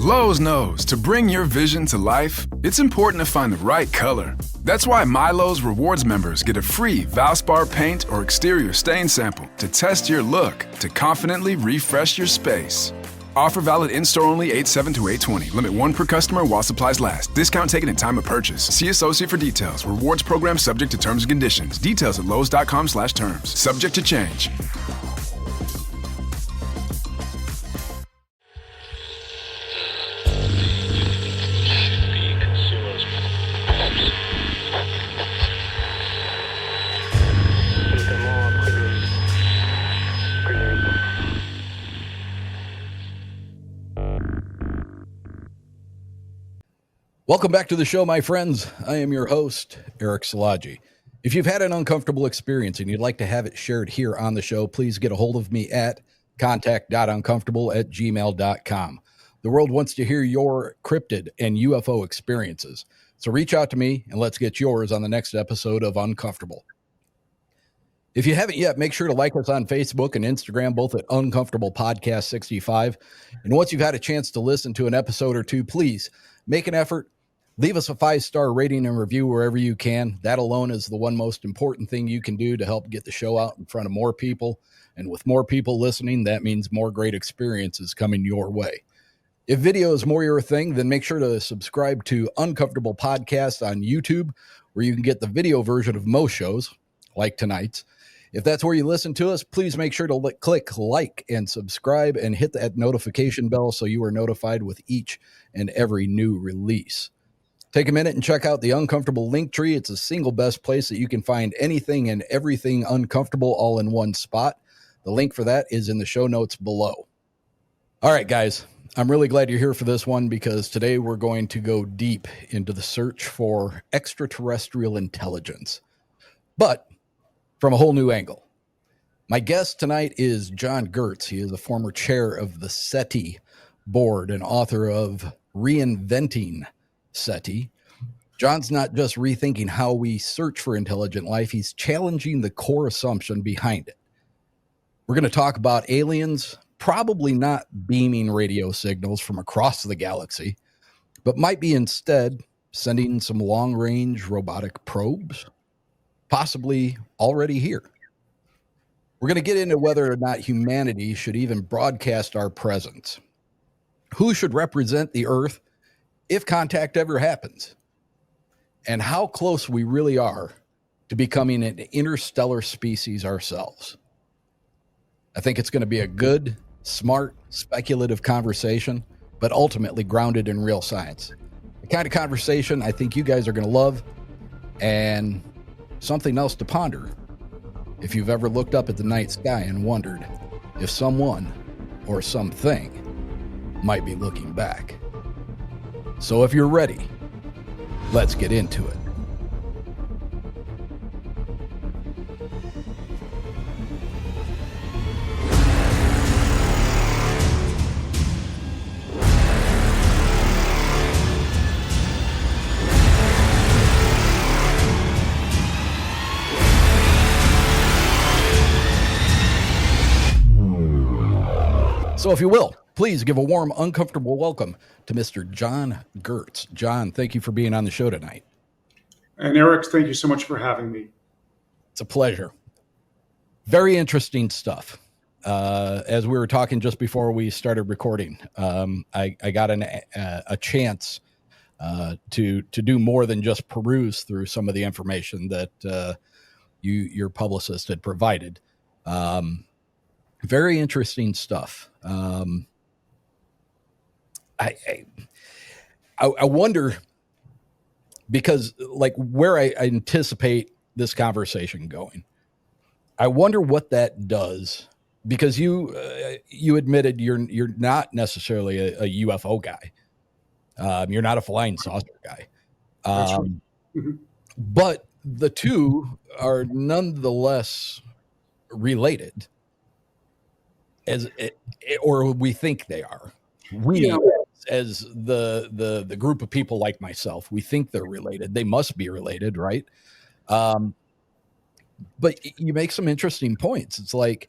Lowe's knows to bring your vision to life, it's important to find the right color. That's why MyLowe's Rewards members get a free Valspar paint or exterior stain sample to test your look to confidently refresh your space. Offer valid in-store only 8/7 to 8/20. Limit 1 per customer while supplies last. Discount taken in time of purchase. See associate for details. Rewards program subject to terms and conditions. Details at lowes.com/terms. Subject to change. Welcome back to the show, my friends. I am your host, S.E.T.I. If you've had an uncomfortable experience and you'd like to have it shared here on the show, please get a hold of me at contact.uncomfortable@gmail.com. The world wants to hear your cryptid and UFO experiences. So reach out to me and let's get yours on the next episode of Uncomfortable. If you haven't yet, make sure to like us on Facebook and Instagram, both at Uncomfortable Podcast 65. And once you've had a chance to listen to an episode or two, please make an effort. Leave us a 5-star rating and review wherever you can. That alone is the one most important thing you can do to help get the show out in front of more people. And with more people listening, that means more great experiences coming your way. If video is more your thing, then make sure to subscribe to Uncomfortable Podcast on YouTube, where you can get the video version of most shows, like tonight's. If that's where you listen to us, please make sure to click like and subscribe and hit that notification bell so you are notified with each and every new release. Take a minute and check out the Uncomfortable link tree. It's the single best place that you can find anything and everything uncomfortable all in one spot. The link for that is in the show notes below. All right, guys, I'm really glad you're here for this one because today we're going to go deep into the search for extraterrestrial intelligence, but from a whole new angle. My guest tonight is John Getz. He is a former chair of the SETI board and author of Reinventing SETI. John's not just rethinking how we search for intelligent life, he's challenging the core assumption behind it. We're going to talk about aliens, probably not beaming radio signals from across the galaxy, but might be instead sending some long-range robotic probes, possibly already here. We're going to get into whether or not humanity should even broadcast our presence. Who should represent the Earth if contact ever happens, and how close we really are to becoming an interstellar species ourselves. I think it's going to be a good, smart, speculative conversation, but ultimately grounded in real science. The kind of conversation I think you guys are going to love, and something else to ponder if you've ever looked up at the night sky and wondered if someone or something might be looking back. So if you're ready, let's get into it. So if you will, please give a warm, uncomfortable welcome to Mr. John Getz. John, thank you for being on the show tonight. And Eric, thank you so much for having me. It's a pleasure. Very interesting stuff. As we were talking just before we started recording, I got a chance to do more than just peruse through some of the information that your publicist had provided. Very interesting stuff. I wonder, because like where I anticipate this conversation going, I wonder what that does, because you admitted you're not necessarily a UFO guy. You're not a flying saucer guy. But the two are nonetheless related, or we think they are. As the group of people like myself, we think they're related. They must be related, right? But you make some interesting points. It's like,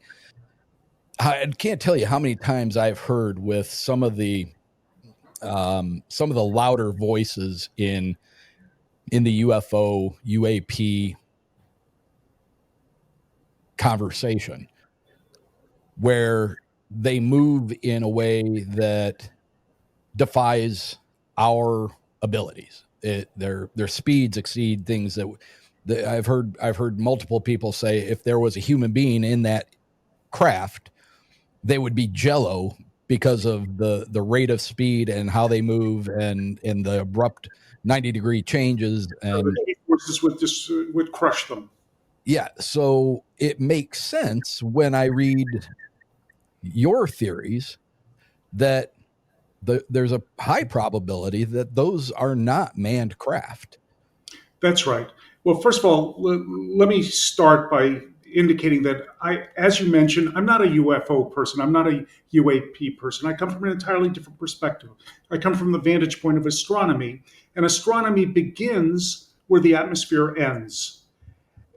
I can't tell you how many times I've heard with some of the some of the louder voices in the UFO UAP conversation, where they move in a way that defies our abilities. Their speeds exceed things that I've heard multiple people say, if there was a human being in that craft, they would be jello because of the rate of speed and how they move and the abrupt 90-degree changes. And the forces would crush them. yeah, so it makes sense when I read your theories that there's a high probability that those are not manned craft. That's right. Well, first of all, let me start by indicating that as you mentioned, I'm not a UFO person. I'm not a UAP person. I come from an entirely different perspective. I come from the vantage point of astronomy, and astronomy begins where the atmosphere ends,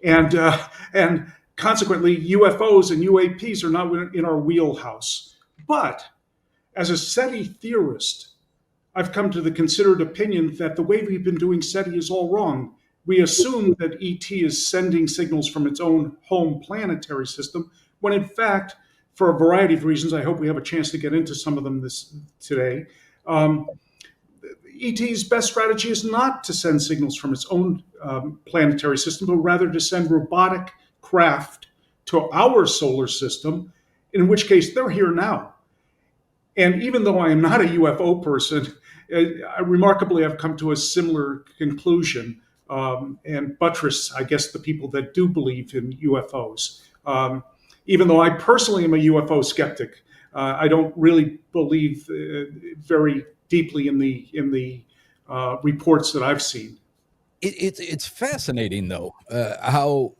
and consequently, UFOs and UAPs are not in our wheelhouse. But as a SETI theorist, I've come to the considered opinion that the way we've been doing SETI is all wrong. We assume that ET is sending signals from its own home planetary system, when in fact, for a variety of reasons, I hope we have a chance to get into some of them today. ET's best strategy is not to send signals from its own planetary system, but rather to send robotic craft to our solar system, in which case they're here now. And even though I am not a UFO person, remarkably, I've come to a similar conclusion and buttress, I guess, the people that do believe in UFOs. Even though I personally am a UFO skeptic, I don't really believe very deeply in the reports that I've seen. It's fascinating, though, how,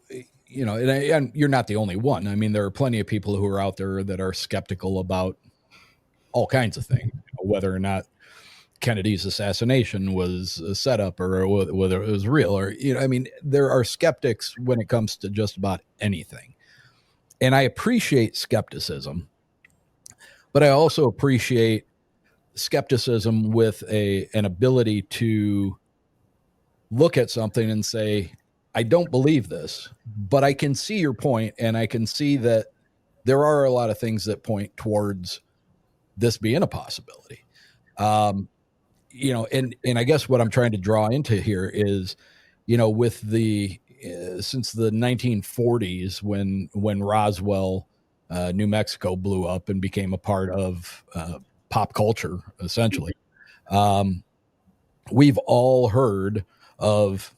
and you're not the only one. I mean, there are plenty of people who are out there that are skeptical about all kinds of things, whether or not Kennedy's assassination was a setup or whether it was real, or, I mean, there are skeptics when it comes to just about anything. And I appreciate skepticism, but I also appreciate skepticism with an ability to look at something and say, I don't believe this, but I can see your point, and I can see that there are a lot of things that point towards this being a possibility. And I guess what I'm trying to draw into here is, with since the 1940s, when Roswell, New Mexico blew up and became a part of pop culture, essentially, we've all heard of,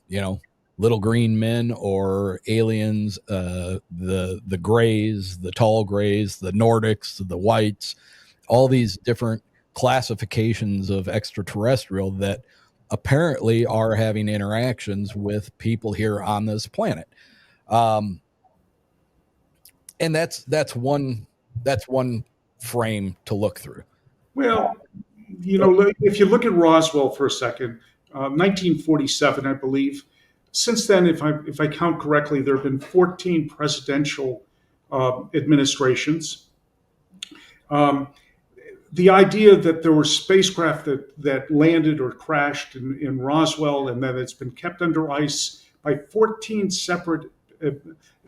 little green men or aliens, the grays, the tall grays, the Nordics, the whites, all these different classifications of extraterrestrial that apparently are having interactions with people here on this planet. And that's one frame to look through. Well, if you look at Roswell for a second, 1947, I believe. Since then, if I count correctly, there have been 14 presidential administrations. The idea that there were spacecraft that landed or crashed in Roswell, and that it's been kept under ice by 14 separate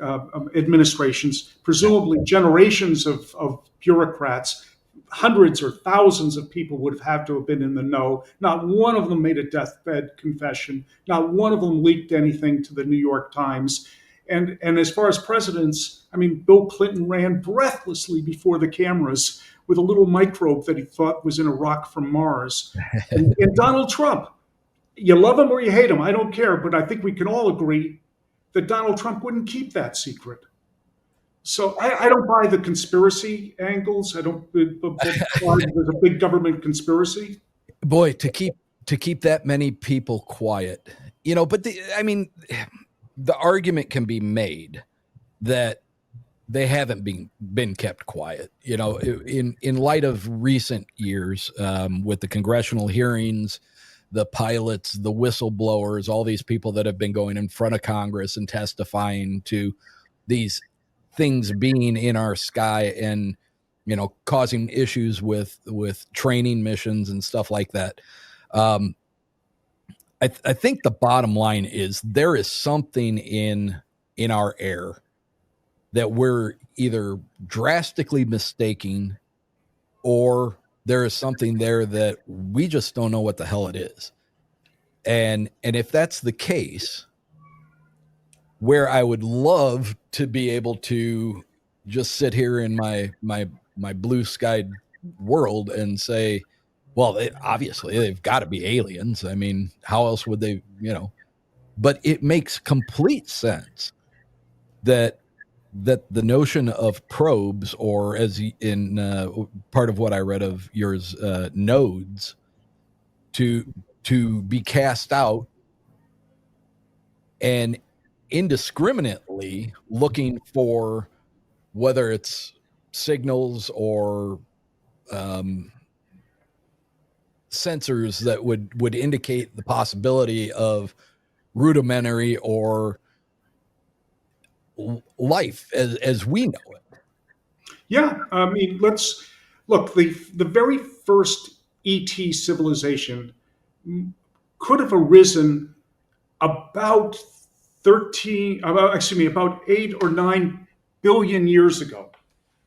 administrations, presumably generations of bureaucrats, hundreds or thousands of people would have had to have been in the know. Not one of them made a deathbed confession. Not one of them leaked anything to the New York Times. And as far as presidents, I mean, Bill Clinton ran breathlessly before the cameras with a little microbe that he thought was in a rock from Mars. And Donald Trump, you love him or you hate him, I don't care, but I think we can all agree that Donald Trump wouldn't keep that secret. So I don't buy the conspiracy angles. I don't buy there's a big government conspiracy. Boy, to keep that many people quiet, but the argument can be made that they haven't been kept quiet. In light of recent years, with the congressional hearings, the pilots, the whistleblowers, all these people that have been going in front of Congress and testifying to these things being in our sky and causing issues with training missions and stuff like that. I think the bottom line is there is something in our air that we're either drastically mistaking, or there is something there that we just don't know what the hell it is. And if that's the case, where I would love to be able to just sit here in my blue skied world and say, well, obviously they've got to be aliens. I mean, how else would they, but it makes complete sense that the notion of probes, or as in part of what I read of yours, nodes, to be cast out and indiscriminately looking for whether it's signals or sensors that would indicate the possibility of rudimentary or life as we know it. Yeah, I mean, let's look. The very first ET civilization could have arisen about about 8 or 9 billion years ago.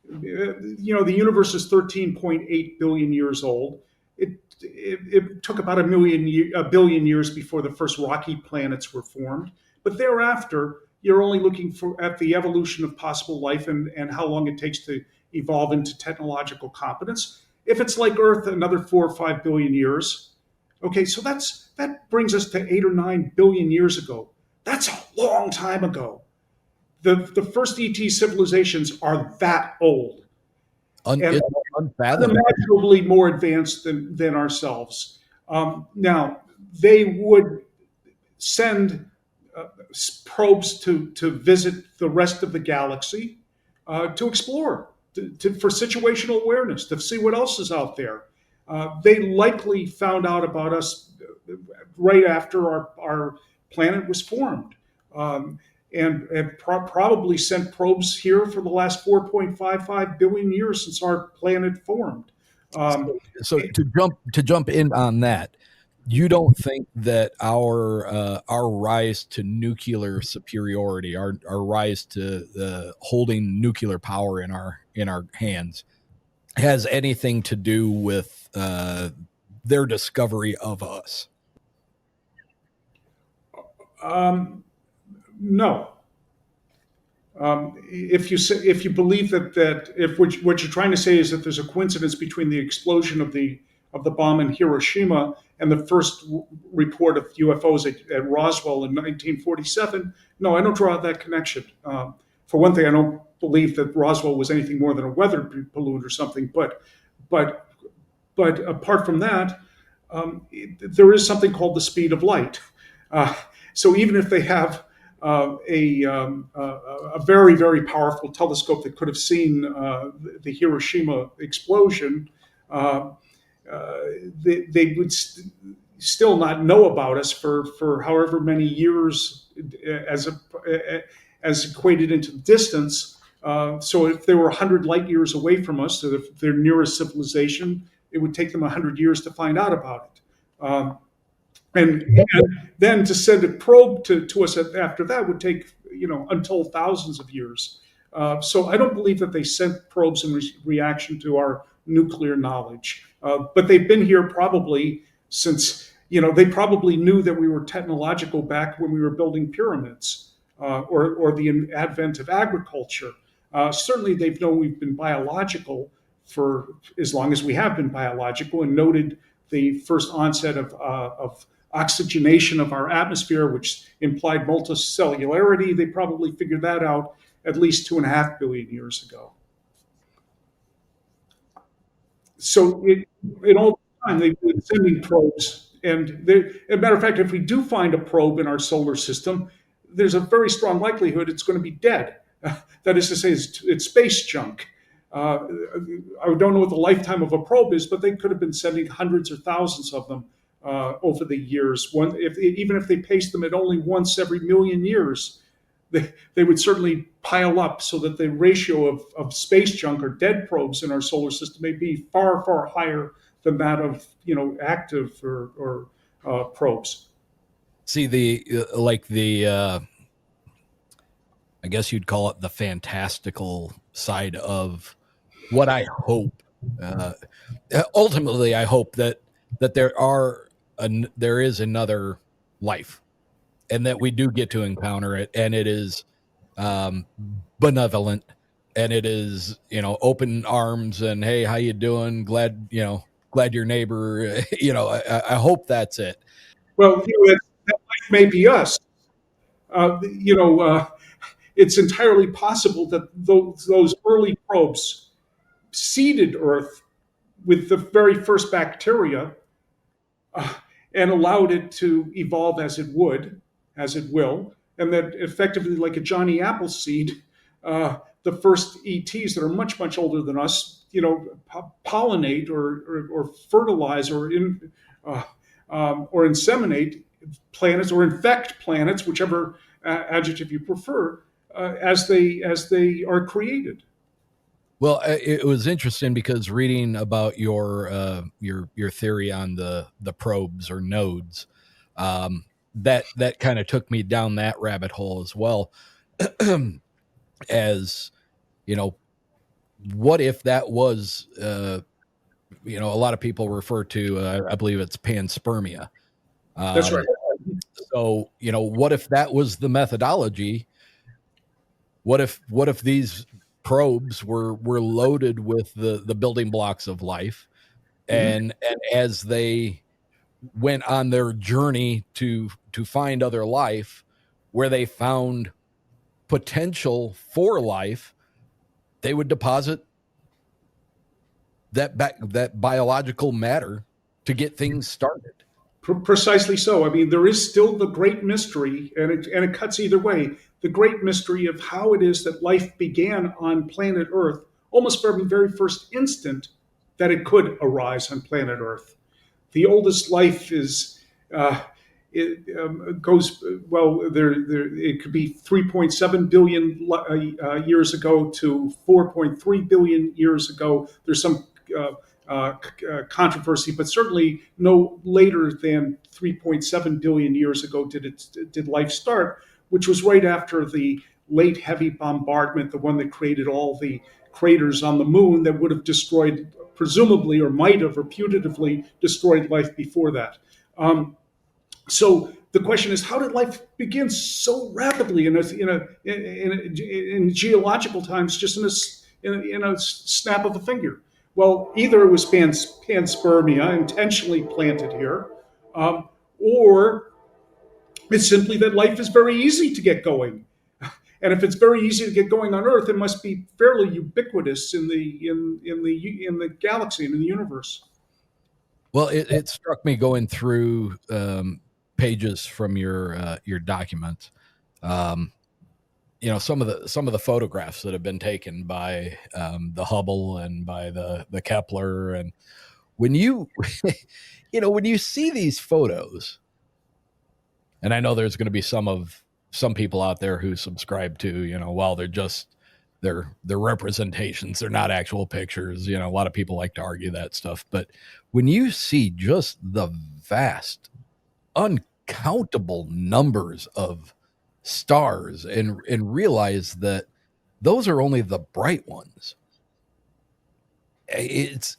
The universe is 13.8 billion years old. It took about a billion years before the first rocky planets were formed. But thereafter, you're only looking at the evolution of possible life and how long it takes to evolve into technological competence. If it's like Earth, another 4 or 5 billion years. Okay, so that brings us to 8 or 9 billion years ago. That's a long time ago. The first ET civilizations are that old. And unimaginably more advanced than ourselves. Now, they would send probes to visit the rest of the galaxy, to explore, for situational awareness, to see what else is out there. They likely found out about us right after our planet was formed. And probably sent probes here for the last 4.55 billion years since our planet formed. So to jump in on that, you don't think that our rise to nuclear superiority, our rise to holding nuclear power in our hands, has anything to do with their discovery of us? No. If you believe that if what you're trying to say is that there's a coincidence between the explosion of the bomb in Hiroshima and the first report of UFOs at Roswell in 1947, no, I don't draw that connection. For one thing, I don't believe that Roswell was anything more than a weather balloon or something. But apart from that, there is something called the speed of light. So even if they have a very, very powerful telescope that could have seen the Hiroshima explosion, they would still not know about us for however many years as equated into distance. So if they were 100 light years away from us, so if their nearest civilization, it would take them 100 years to find out about it. And then to send a probe to us after that would take, until thousands of years. So I don't believe that they sent probes in reaction to our nuclear knowledge. But they've been here probably since, they probably knew that we were technological back when we were building pyramids, or the advent of agriculture. Certainly they've known we've been biological for as long as we have been biological, and noted the first onset of oxygenation of our atmosphere, which implied multicellularity. They probably figured that out at least 2.5 billion years ago. So in all the time, they've been sending probes. And as a matter of fact, if we do find a probe in our solar system, there's a very strong likelihood it's going to be dead. That is to say, it's space junk. I don't know what the lifetime of a probe is, but they could have been sending hundreds or thousands of them over the years. Even if they paced them at only once every million years, they would certainly pile up so that the ratio of space junk or dead probes in our solar system may be far, far higher than that of active or probes. See the like the I guess you'd call it the fantastical side of what I hope. Uh, Ultimately, I hope that there is another life, and that we do get to encounter it, and it is um, benevolent, and it is open arms, and hey, how you doing? Glad your neighbor. I hope that's it. Well, that life may be us. Uh, you know, uh, it's entirely possible that those early probes seeded Earth with the very first bacteria uh, and allowed it to evolve as it would, as it will, and that effectively, like a Johnny Appleseed, the first ETs that are much, much older than us, pollinate or fertilize or inseminate planets or infect planets, whichever adjective you prefer, as they are created. Well, it was interesting because reading about your theory on the probes or nodes, that kind of took me down that rabbit hole as well. As you know, what if that was a lot of people refer to I believe it's panspermia. That's right. So what if that was the methodology? What if these probes were loaded with the building blocks of life, Mhm. and as they went on their journey to find other life, where they found potential for life, they would deposit that biological matter to get things started. Precisely so. I mean, there is still the great mystery, and it cuts either way. The great mystery of how it is that life began on planet Earth, almost from the very first instant that it could arise on planet Earth. The oldest life is it goes well. There it could be 3.7 billion years ago to 4.3 billion years ago. There's some controversy, but certainly no later than 3.7 billion years ago did life start, which was right after the late heavy bombardment, the one that created all the craters on the moon that would have destroyed, presumably, or might have, or putatively destroyed life before that. So the question is, how did life begin so rapidly in geological times, just in a snap of a finger? Well, either it was panspermia, intentionally planted here, or it's simply that life is very easy to get going. And if it's very easy to get going on Earth, it must be fairly ubiquitous in the galaxy and in the universe. Well, it struck me going through pages from your document. Um, some of the photographs that have been taken by the Hubble and by the Kepler, and when you when you see these photos, and I know there's going to be some people out there who subscribe to well, they're representations, they're not actual pictures. A lot of people like to argue that stuff, but when you see just the vast, uncountable numbers of stars and realize that those are only the bright ones, it's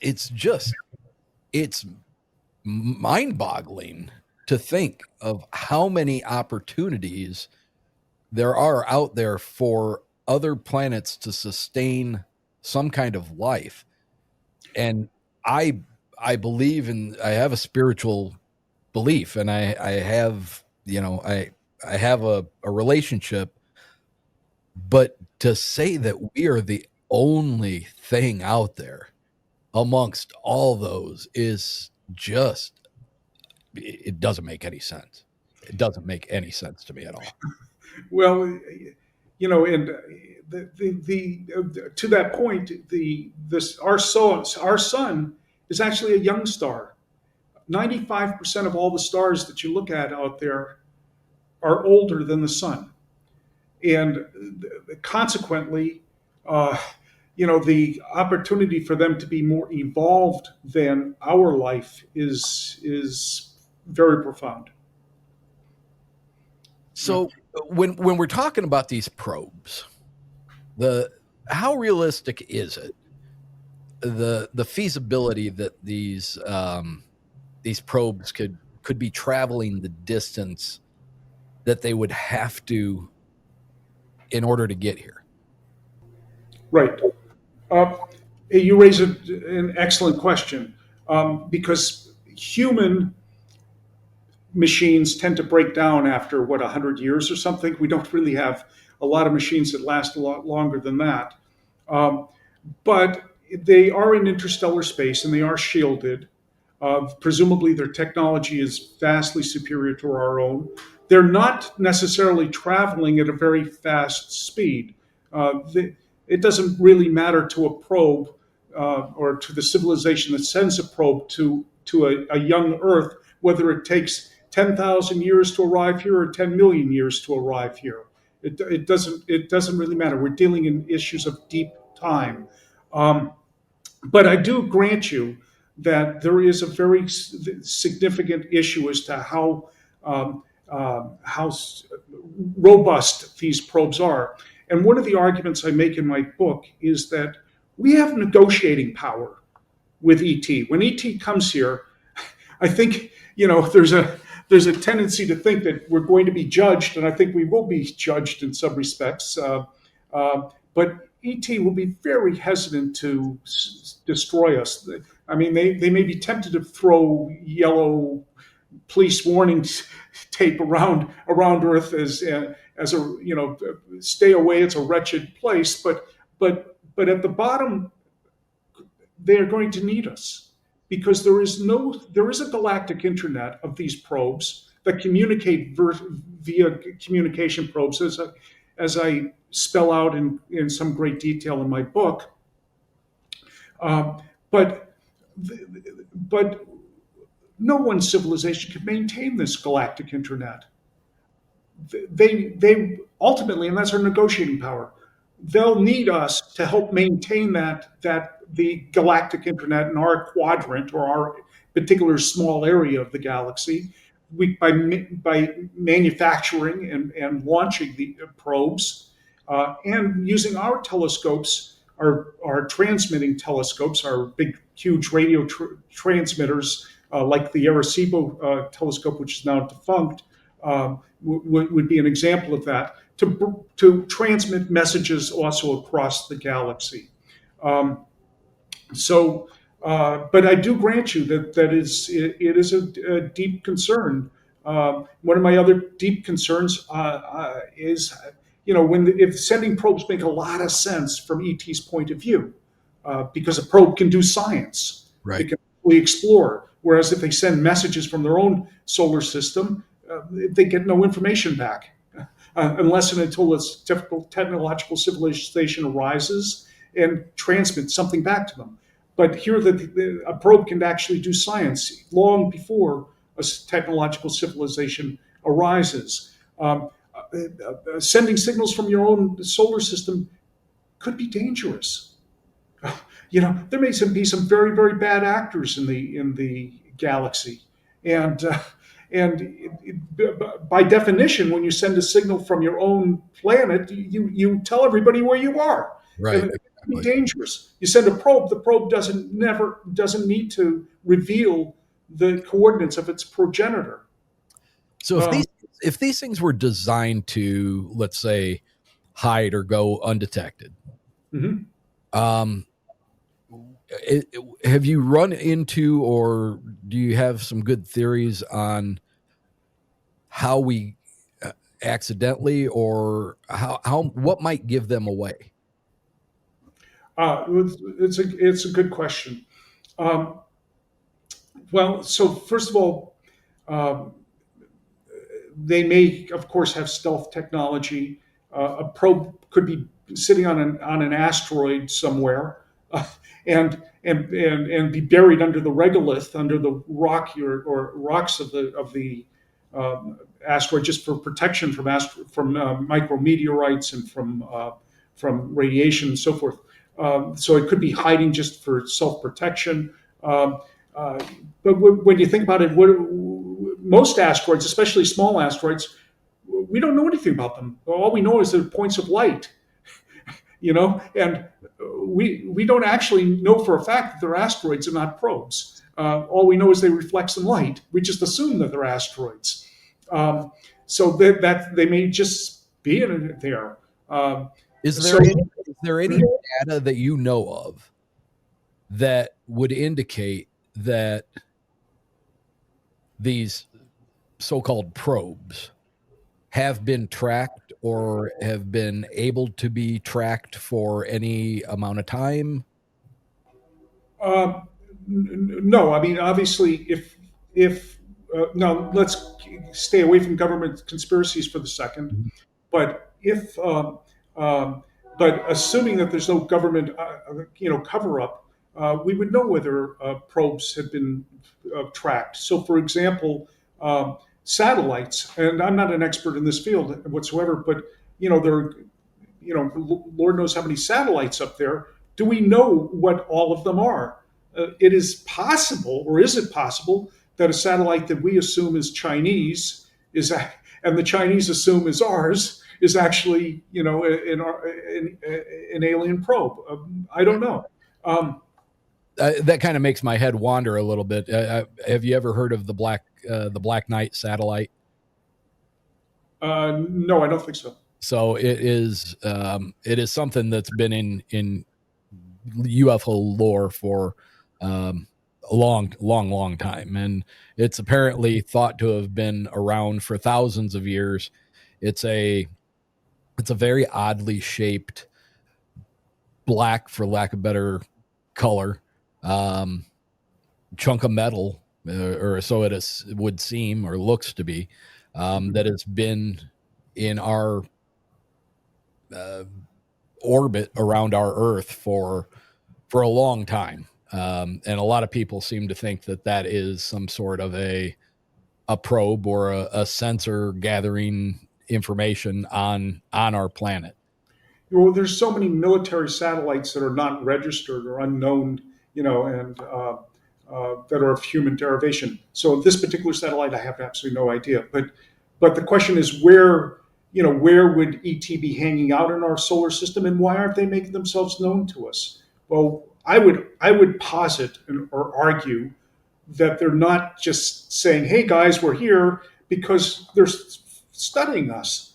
mind-boggling to think of how many opportunities there are out there for other planets to sustain some kind of life. And I believe I have a spiritual belief, and I have I have a relationship, but to say that we are the only thing out there amongst all those is just, it doesn't make any sense. It doesn't make any sense to me at all. Well, and to that point, our sun is actually a young star. 95% of all the stars that you look at out there are older than the sun. and consequently, uh, the opportunity for them to be more evolved than our life is very profound. So when we're talking about these probes, how realistic is it, the feasibility that these probes could be traveling the distance that they would have to in order to get here? Right. Uh, you raise an excellent question, because human machines tend to break down after 100 years or something. We don't really have a lot of machines that last a lot longer than that. Um, but they are in interstellar space and they are shielded. Presumably, their technology is vastly superior to our own. They're not necessarily traveling at a very fast speed. It doesn't really matter to a probe, or to the civilization that sends a probe to a young Earth whether it takes 10,000 years to arrive here or 10 million years to arrive here. It doesn't really matter. We're dealing in issues of deep time. Um, but I do grant you that there is a very significant issue as to how robust these probes are. And one of the arguments I make in my book is that we have negotiating power with ET. When ET comes here, I think there's a tendency to think that we're going to be judged, and I think we will be judged in some respects. But ET will be very hesitant to destroy us. I mean, they may be tempted to throw yellow police warning tape around Earth as a stay away. It's a wretched place. But at the bottom, they are going to need us, because there is a galactic internet of these probes that communicate via communication probes, as I spell out in some great detail in my book. But but no one civilization can maintain this galactic internet. They ultimately, and that's our negotiating power, they'll need us to help maintain that the galactic internet in our quadrant or our particular small area of the galaxy. By manufacturing and launching the probes, and using our telescopes, our transmitting telescopes, our big huge radio transmitters, like the Arecibo telescope, which is now defunct, would be an example of that, to transmit messages also across the galaxy. Um, but I do grant you that it is a deep concern. One of my other deep concerns is, if sending probes make a lot of sense from ET's point of view, because a probe can do science, Right. it can really explore. Whereas if they send messages from their own solar system, they get no information back, unless and until a typical technological civilization arises and transmits something back to them. But here, a probe can actually do science long before a technological civilization arises. Sending signals from your own solar system could be dangerous. There may be some very, very bad actors in the galaxy, and by definition, when you send a signal from your own planet, you tell everybody where you are. Right. And it can be dangerous. You send a probe. The probe doesn't need to reveal the coordinates of its progenitor. So if these things were designed to, let's say, hide or go undetected, Mhm. have you run into, or do you have some good theories on how we accidentally, or what might give them away? It's a good question. Um, well, so first of all, um, they may, of course, have stealth technology. A probe could be sitting on an asteroid somewhere, and be buried under the regolith, under the rock or rocks of the asteroid just for protection from micrometeorites and from radiation and so forth. So it could be hiding just for self-protection. But when you think about it, most asteroids, especially small asteroids, we don't know anything about them. All we know is they're points of light, and we don't actually know for a fact that they're asteroids and not probes. All we know is they reflect some light. We just assume that they're asteroids. So that they may just be in there. Is there any data that you know of that would indicate that these so-called probes have been tracked or have been able to be tracked for any amount of time? No, I mean, obviously, if now let's stay away from government conspiracies for the second. But but assuming that there's no government, cover up, we would know whether probes had been tracked. So, for example, satellites, and I'm not an expert in this field whatsoever, but there are, Lord knows how many satellites up there. Do we know what all of them are? It is possible, or is it possible, that a satellite that we assume is Chinese and the Chinese assume is ours is actually, an alien probe? I don't know. That kind of makes my head wander a little bit. Have you ever heard of the Black Knight satellite? No, I don't think so. So it is something that's been in UFO lore for a long time, and it's apparently thought to have been around for thousands of years. It's a very oddly shaped black, for lack of better color, chunk of metal, or so it would seem or looks to be, that has been in our orbit around our Earth for a long time. And a lot of people seem to think that is some sort of a probe or a sensor gathering information on our planet. Well, there's so many military satellites that are not registered or unknown, and that are of human derivation. So this particular satellite, I have absolutely no idea. But the question is, where would ET be hanging out in our solar system, and why aren't they making themselves known to us? Well, I would posit or argue that they're not just saying, "Hey guys, we're here," because they're studying us.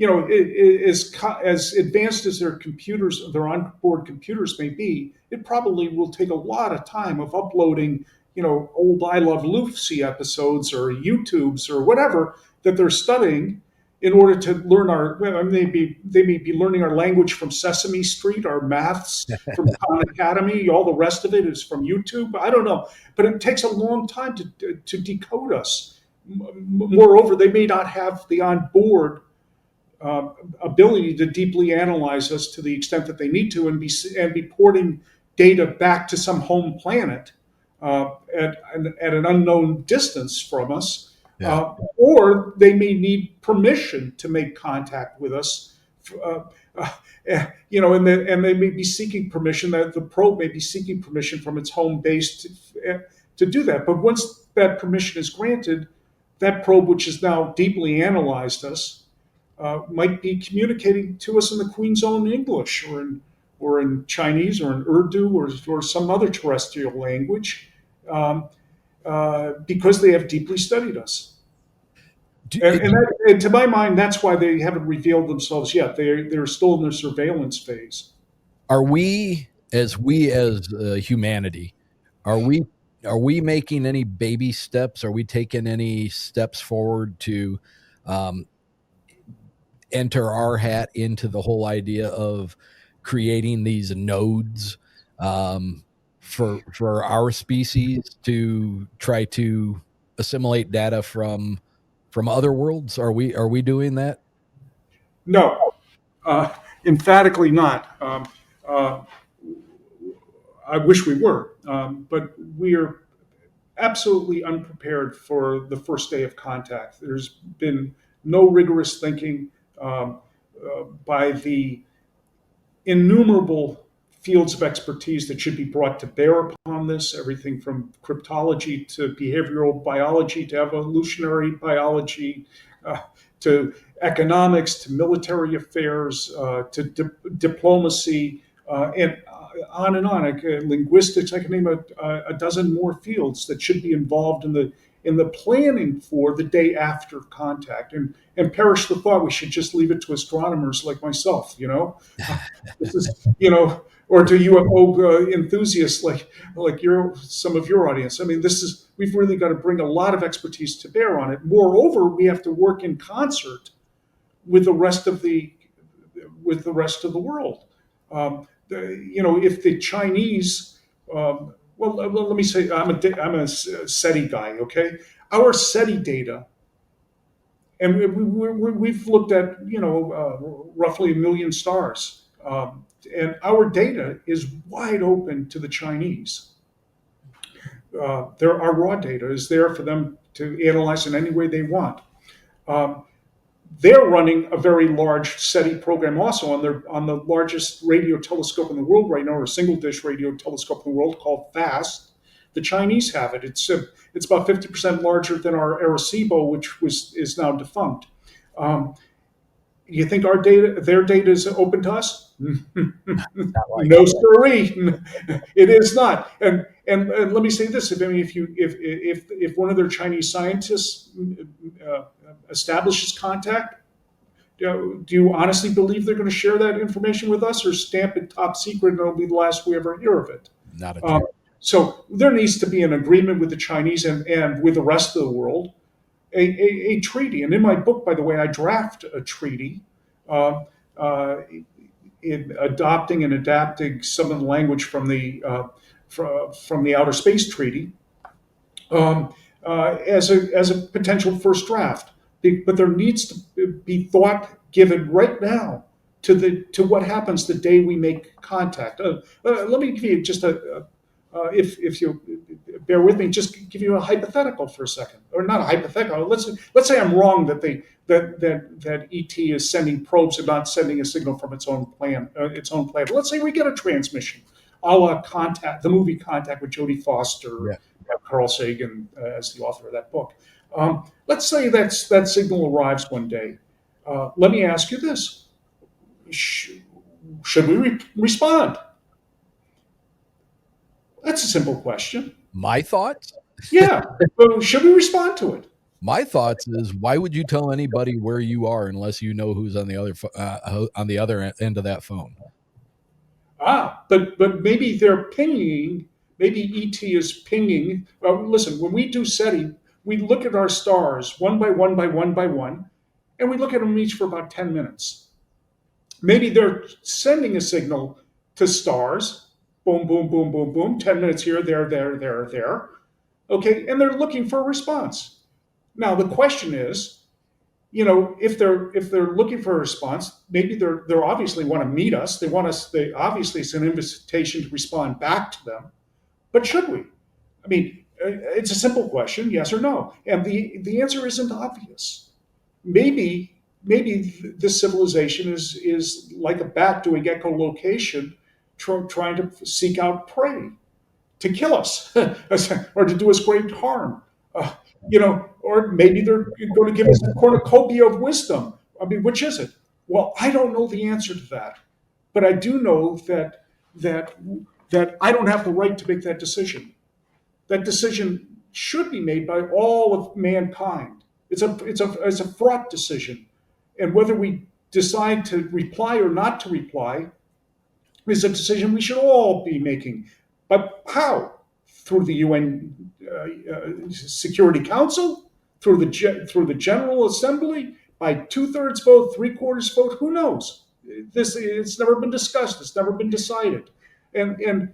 As advanced as their computers, their onboard computers may be, it probably will take a lot of time of uploading, old I Love Lucy episodes or YouTubes or whatever that they're studying in order to learn they may be learning our language from Sesame Street, our maths from Khan Academy, all the rest of it is from YouTube. I don't know, but it takes a long time to decode us. Moreover, they may not have the onboard ability to deeply analyze us to the extent that they need to, and be porting data back to some home planet at an unknown distance from us. Yeah. Or they may need permission to make contact with us, and they may be seeking permission. That the probe may be seeking permission from its home base to do that. But once that permission is granted, that probe, which has now deeply analyzed us, might be communicating to us in the Queen's own English, or in Chinese, or in Urdu, or some other terrestrial language, because they have deeply studied us. And to my mind, that's why they haven't revealed themselves yet. They're still in their surveillance phase. Are we as humanity, are we making any baby steps? Are we taking any steps forward to enter our hat into the whole idea of creating these nodes for our species to try to assimilate data from other worlds? Are we doing that? No, emphatically not. I wish we were, but we are absolutely unprepared for the first day of contact. There's been no rigorous thinking by the innumerable fields of expertise that should be brought to bear upon this, everything from cryptology to behavioral biology to evolutionary biology to economics to military affairs to diplomacy and on and on. Linguistics, I can name a dozen more fields that should be involved in the planning for the day after contact. And perish the thought we should just leave it to astronomers like myself, This is, or to UFO enthusiasts like some of your audience. I mean, we've really got to bring a lot of expertise to bear on it. Moreover, we have to work in concert with the rest of the world. If the Chinese, well, let me say, I'm a SETI guy. Okay, our SETI data, and we've looked at roughly 1 million stars, and our data is wide open to the Chinese. Our raw data is there for them to analyze in any way they want. They're running a very large SETI program also on the largest radio telescope in the world right now, or a single dish radio telescope in the world called FAST. The Chinese have it. It's about 50% larger than our Arecibo, which is now defunct. You think their data is open to us? No, sirree. It is not. And let me say this: if one of their Chinese scientists establishes contact, do you honestly believe they're going to share that information with us, or stamp it top secret and it'll be the last we ever hear of it? Not a chance. So there needs to be an agreement with the Chinese and with the rest of the world, a treaty. And in my book, by the way, I draft a treaty in adopting and adapting some of the language from the Outer Space Treaty as a potential first draft. But there needs to be thought given right now to what happens the day we make contact. Let me give you just if you bear with me, just give you a hypothetical for a second, or not a hypothetical. Let's say I'm wrong that ET is sending probes and not sending a signal from its own planet. Let's say we get a transmission, a la Contact, the movie Contact with Jodie Foster, Carl Sagan as the author of that book. Let's say that signal arrives one day. Let me ask you this: should we respond? That's a simple question. My thoughts? Yeah. So should we respond to it? My thoughts is, why would you tell anybody where you are unless you know who's on the other end of that phone? But maybe they're pinging. Maybe ET is pinging. Listen, when we do SETI, we look at our stars one by one by one by one, and we look at them each for about 10 minutes. Maybe they're sending a signal to stars. Boom, boom, boom, boom, boom. 10 minutes here, there. Okay, and they're looking for a response. Now the question is, if they're looking for a response, maybe they're obviously want to meet us. They want us. They obviously it's an invitation to respond back to them. But should we? I mean, it's a simple question, yes or no. And the answer isn't obvious. Maybe this civilization is like a bat doing echolocation, trying to seek out prey to kill us or to do us great harm. Or maybe they're going to give us a cornucopia of wisdom. I mean, which is it? Well, I don't know the answer to that, but I do know that I don't have the right to make that decision. That decision should be made by all of mankind. It's a fraught decision, and whether we decide to reply or not to reply is a decision we should all be making. But how? Through the UN Security Council, through the General Assembly, by 2/3 vote, 3/4 vote. Who knows? It's never been discussed. It's never been decided. And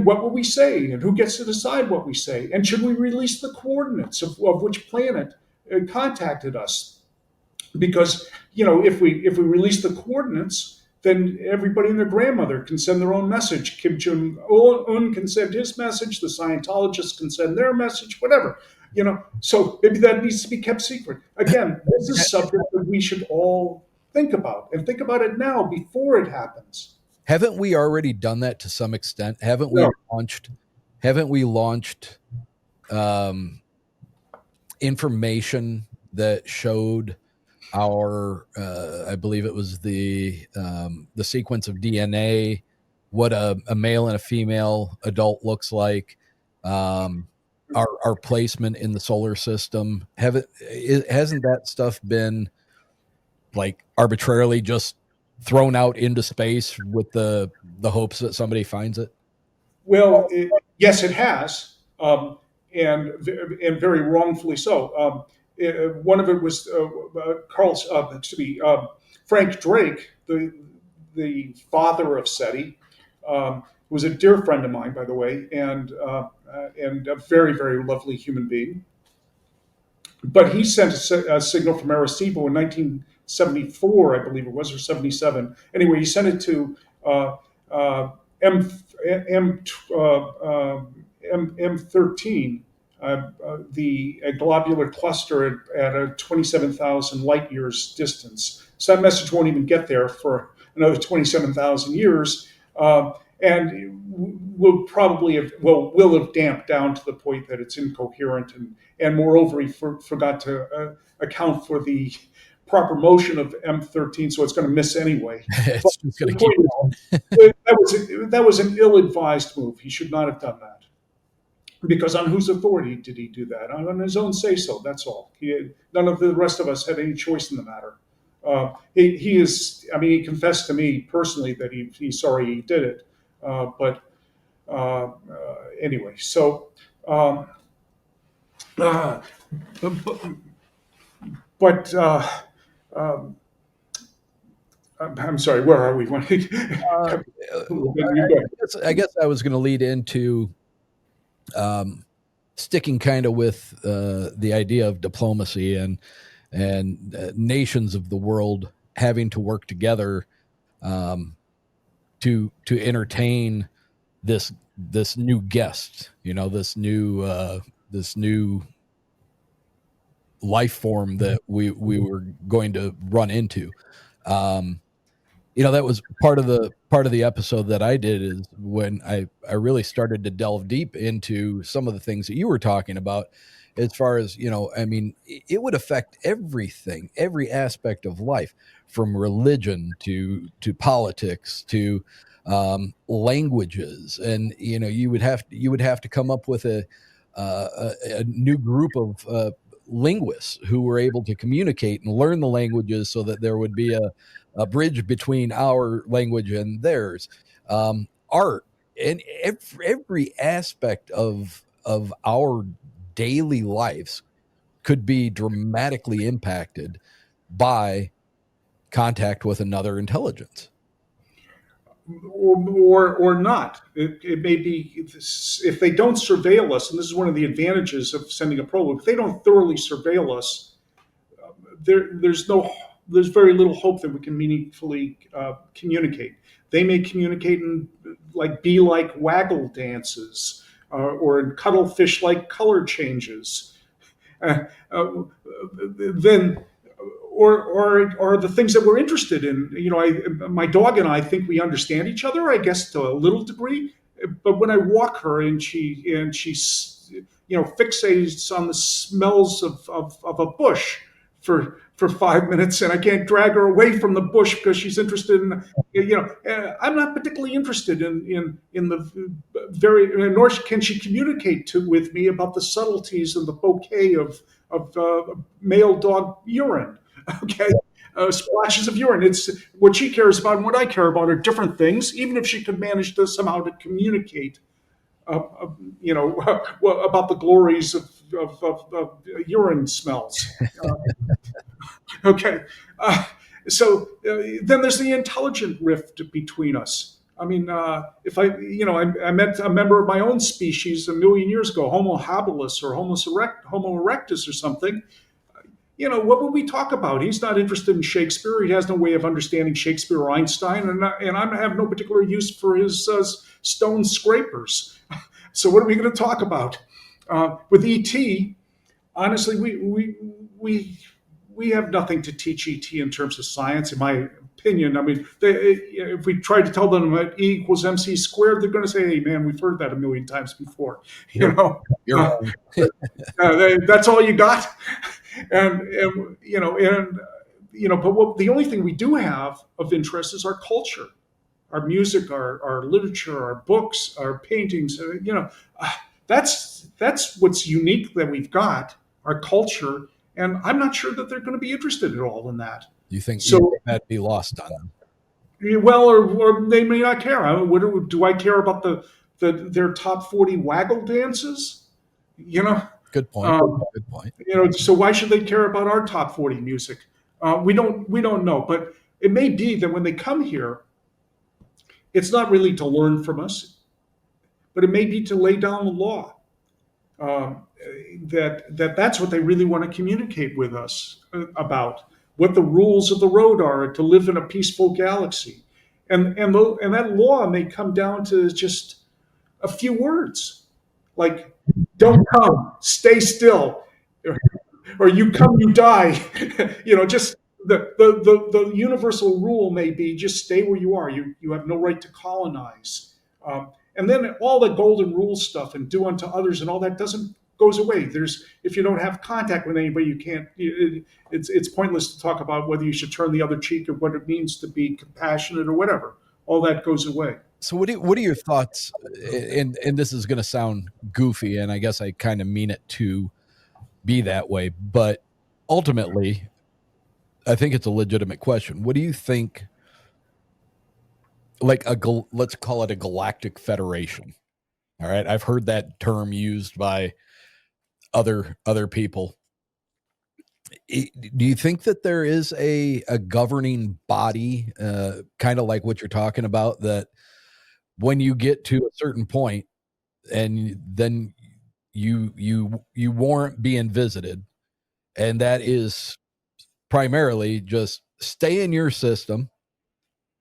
what will we say? And who gets to decide what we say? And should we release the coordinates of which planet contacted us? Because if we release the coordinates, then everybody and their grandmother can send their own message. Kim Jong-un can send his message. The Scientologists can send their message, whatever. So maybe that needs to be kept secret. Again, this is subject that we should all think about, and think about it now before it happens. Haven't we already done that to some extent? Haven't we launched information that showed our I believe it was the sequence of DNA, what a male and a female adult looks like, our placement in the solar system? Hasn't that stuff been like arbitrarily just thrown out into space with the hopes that somebody finds it? Well, yes, it has, and very wrongfully so. One of it was Frank Drake, the father of SETI, was a dear friend of mine, by the way, and a very, very lovely human being. But he sent a signal from Arecibo in 1974, I believe it was, or 77. Anyway, he sent it to M13, the globular cluster at a 27,000 light years distance. So that message won't even get there for another 27,000 years, and will have damped down to the point that it's incoherent, and moreover, he forgot to account for the proper motion of M13, so it's going to miss anyway. It's just going to keep that was an ill-advised move. He should not have done that. Because on whose authority did he do that? On his own say-so, that's all. None of the rest of us had any choice in the matter. He confessed to me personally that he's sorry he did it. Anyway, so... I'm sorry, where are we? I guess I was going to lead into sticking kind of with the idea of diplomacy and nations of the world having to work together to entertain this new guest, this new life form that we were going to run into. That was part of the episode that I did, is when I really started to delve deep into some of the things that you were talking about, as far as, it would affect everything, every aspect of life, from religion to politics to languages. And, you would have to come up with a new group of linguists who were able to communicate and learn the languages so that there would be a bridge between our language and theirs. Art, and every aspect of our daily lives could be dramatically impacted by contact with another intelligence. Or not. It may be, if they don't surveil us, and this is one of the advantages of sending a probe, if they don't thoroughly surveil us, there's very little hope that we can meaningfully communicate. They may communicate in bee-like waggle dances, or in cuttlefish-like color changes. Or the things that we're interested in. My dog and I think we understand each other, I guess, to a little degree. But when I walk her and she fixates on the smells of a bush for 5 minutes, and I can't drag her away from the bush because she's interested in, I'm not particularly interested in the nor can she communicate with me about the subtleties of the bouquet of male dog urine. Okay, splashes of urine. It's what she cares about and what I care about are different things. Even if she could manage to somehow to communicate, about the glories of urine smells. Okay, so then there's the intelligent rift between us. I mean, if I met a member of my own species a million years ago, Homo habilis or Homo erectus or something. what would we talk about? He's not interested in Shakespeare. He has no way of understanding Shakespeare or Einstein, and I have no particular use for his stone scrapers. So what are we going to talk about? With ET, honestly, we have nothing to teach ET in terms of science, in my opinion. I mean, if we try to tell them that E equals MC squared, they're going to say, "Hey, man, we've heard that a million times before." That's all you got. But the only thing we do have of interest is our culture, our music, our literature, our books, our paintings. That's what's unique that we've got, our culture. And I'm not sure that they're going to be interested at all in that. You think so? That'd be lost on them? Well, or they may not care. Do I care about their top 40 waggle dances? Good point. Good point. So why should they care about our top 40 music? We don't know. But it may be that when they come here, it's not really to learn from us, but it may be to lay down the law. That's what they really want to communicate with us about, what the rules of the road are to live in a peaceful galaxy. And that law may come down to just a few words, like "don't come, stay still," or "you come, you die." Just the universal rule may be just stay where you are. You have no right to colonize. And then all the golden rule stuff and do unto others and all that goes away. If you don't have contact with anybody, you can't. It's pointless to talk about whether you should turn the other cheek or what it means to be compassionate or whatever. All that goes away. So what are your thoughts? And this is going to sound goofy, and I guess I kind of mean it to be that way, but ultimately, I think it's a legitimate question. What do you think? Like let's call it a galactic federation. All right, I've heard that term used by other people. Do you think that there is a governing body, kind of like what you're talking about, that when you get to a certain point and then you warrant being visited, and that is primarily just stay in your system,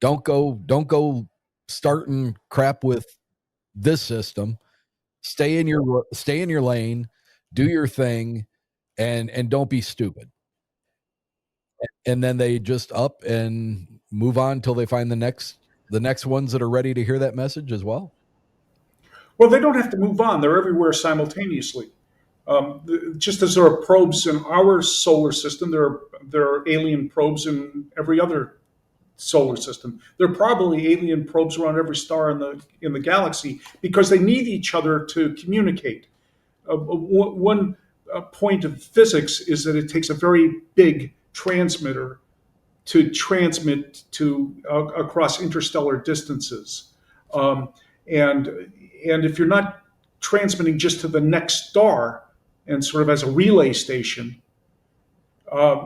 don't go starting crap with this system, stay in your lane, do your thing, and don't be stupid. And then they just up and move on until they find the next ones that are ready to hear that message as well. Well, they don't have to move on. They're everywhere simultaneously. Just as there are probes in our solar system, there are alien probes in every other solar system. There are probably alien probes around every star in the galaxy because they need each other to communicate. One point of physics is that it takes a very big transmitter to transmit to across interstellar distances, and if you're not transmitting just to the next star and sort of as a relay station,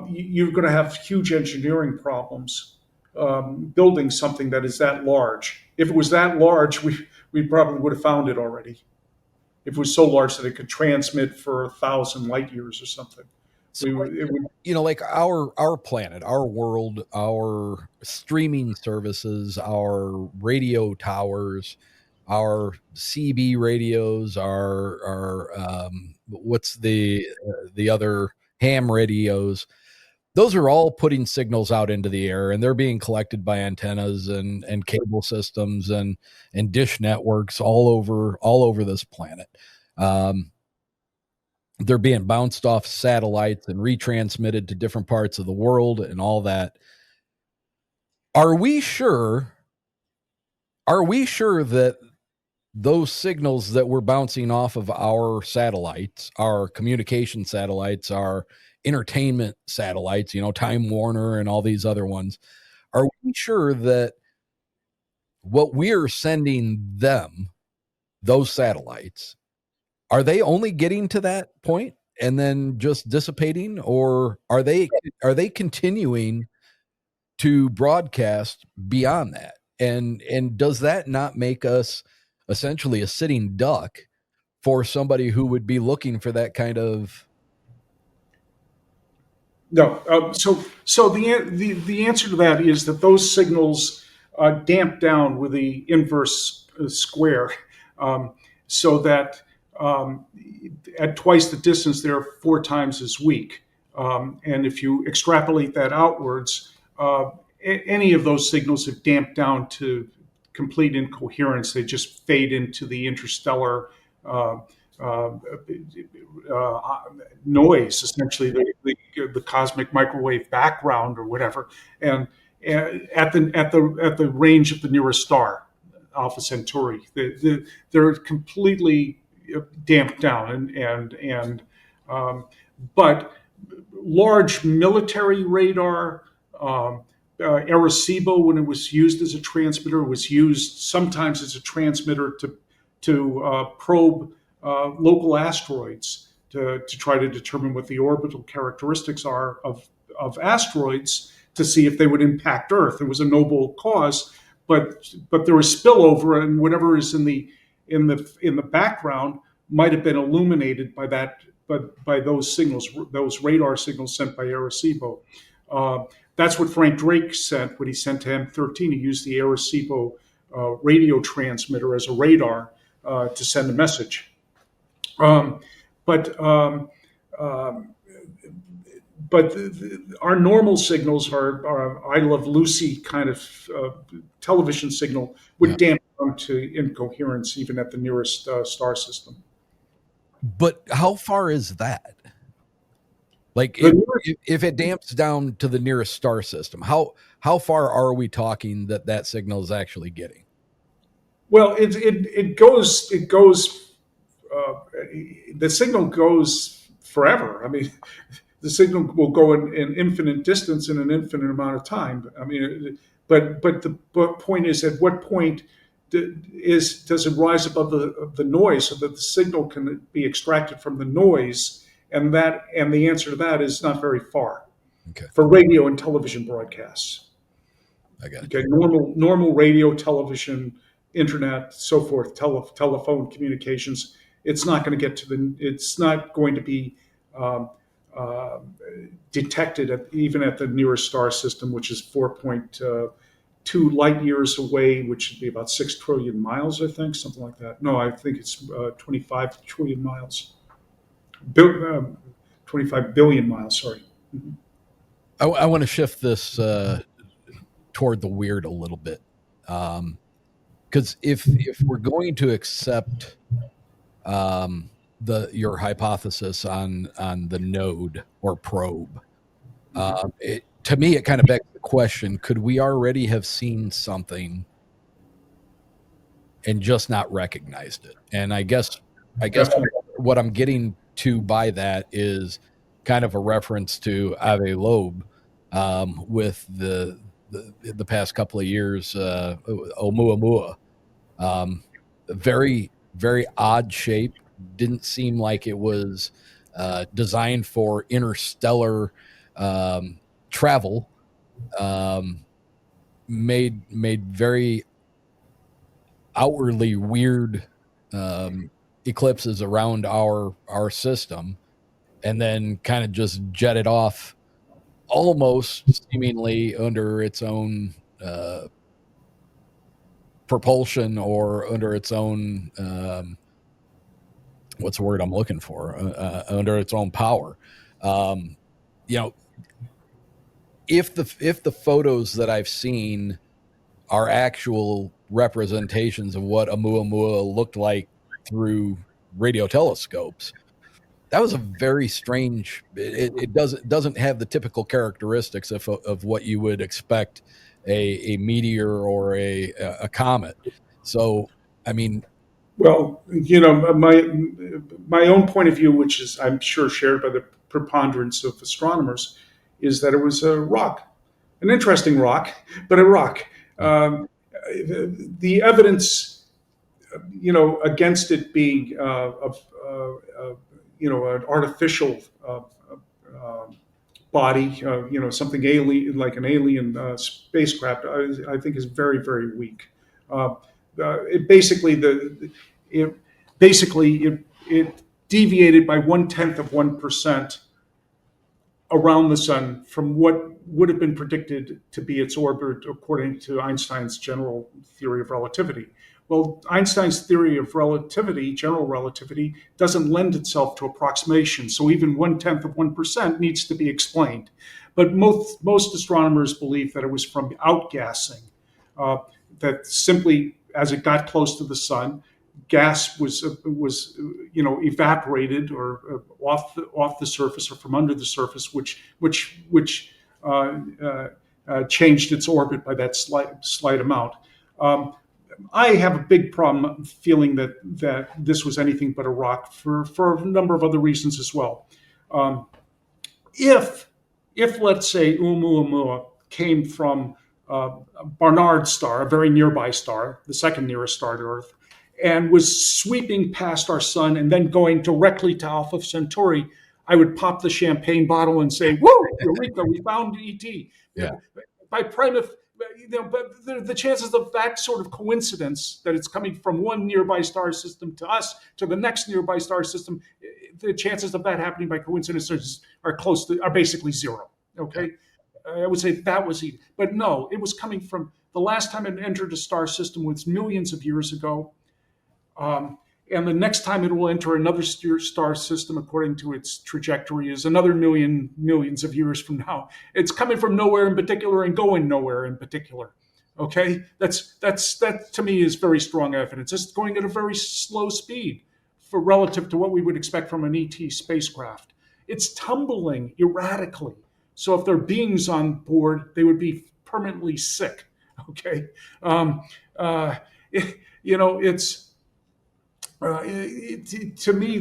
you're going to have huge engineering problems building something that is that large. If it was that large, we probably would have found it already. If it was so large that it could transmit for 1,000 light years or something. So like our planet, our world, our streaming services, our radio towers, our CB radios, our what's the other ham radios, those are all putting signals out into the air, and they're being collected by antennas and cable systems and dish networks all over this planet. They're being bounced off satellites and retransmitted to different parts of the world and all that. Are we sure that those signals that we're bouncing off of our satellites, our communication satellites, our entertainment satellites, Time Warner and all these other ones, are we sure that what we're sending them, those satellites, are they only getting to that point and then just dissipating, or are they continuing to broadcast beyond that? And does that not make us essentially a sitting duck for somebody who would be looking for that kind of No. The answer to that is that those signals damp down with the inverse square, um, so that um, at twice the distance they're four times as weak. And if you extrapolate that outwards, any of those signals have damped down to complete incoherence. They just fade into the interstellar uh, uh, noise, essentially the cosmic microwave background or whatever, and at the range of the nearest star, Alpha Centauri. They're completely damped down, and but large military radar. Arecibo, when it was used as a transmitter, was used sometimes as a transmitter to probe local asteroids to try to determine what the orbital characteristics are of asteroids to see if they would impact Earth. It was a noble cause, but there was spillover, and whatever is in the background might have been illuminated by that, but by those signals, those radar signals sent by Arecibo. Uh, that's what Frank Drake sent when he sent to M13. He used the Arecibo radio transmitter as a radar to send a message. Um, but um, um, our normal signals are I Love Lucy kind of television signal Yeah. would damp down to incoherence even at the nearest star system. But how far is that? Like The if it damps down to the nearest star system, how far are we talking that signal is actually getting? Well, it goes. Uh, the signal goes forever. I mean, the signal will go in infinite distance in an infinite amount of time. I mean, but the point is, at what point does it rise above the noise so that the signal can be extracted from the noise? And the answer to that is not very far Okay, for radio and television broadcasts. I got Okay, you. normal radio, television, internet, so forth, telephone communications. It's not going to get to the. It's not going to be um, uh, detected even at the nearest star system, which is 4.2 light years away, which would be about 6 trillion miles, I think, something like that. No, I think it's 25 trillion miles. 25 billion miles. Sorry. I want to shift this toward the weird a little bit, because if we're going to accept your hypothesis on the node or probe, to me it kind of begs the question: could we already have seen something and just not recognized it? And I guess what I'm getting to by that is kind of a reference to Ave Loeb, with the past couple of years, Oumuamua. Very, very odd shape. Didn't seem like it was designed for interstellar travel. Um, made very outwardly weird eclipses around our system, and then kind of just jetted off almost seemingly under its own propulsion or under its own what's the word I'm looking for, under its own power. Um, you know, if the photos that I've seen are actual representations of what Oumuamua looked like through radio telescopes, that was a very strange. It doesn't have the typical characteristics of what you would expect a meteor or a comet. So, I mean, Well, my own point of view, which is I'm sure shared by the preponderance of astronomers, is that it was a rock, an interesting rock, but a rock. Um, the evidence, against it being an artificial body, something alien, like an alien spacecraft, I think is very, very weak. Uh, it basically it basically it deviated by 1/10 of 1% around the sun from what would have been predicted to be its orbit according to Einstein's general theory of relativity. Well, Einstein's theory of relativity, general relativity, doesn't lend itself to approximation. So even 0.1% needs to be explained. But most astronomers believe that it was from outgassing, that simply as it got close to the sun, gas was evaporated or off the surface or from under the surface, which changed its orbit by that slight amount. I have a big problem feeling that this was anything but a rock for a number of other reasons as well. If let's say Oumuamua came from Barnard star, a very nearby star, the second nearest star to Earth, and was sweeping past our sun and then going directly to Alpha Centauri, I would pop the champagne bottle and say, "Woo, Eureka! We found ET." Yeah. By prima, but the chances of that sort of coincidence, that it's coming from one nearby star system to us to the next nearby star system, the chances of that happening by coincidence are basically zero. Okay, I would say that was easy, but no, it was coming from the last time it entered a star system was millions of years ago. And the next time it will enter another star system, according to its trajectory, is another millions of years from now. It's coming from nowhere in particular and going nowhere in particular. Okay, that to me is very strong evidence. It's going at a very slow speed for relative to what we would expect from an ET spacecraft. It's tumbling erratically. So if there are beings on board, they would be permanently sick. Okay, it's. To me,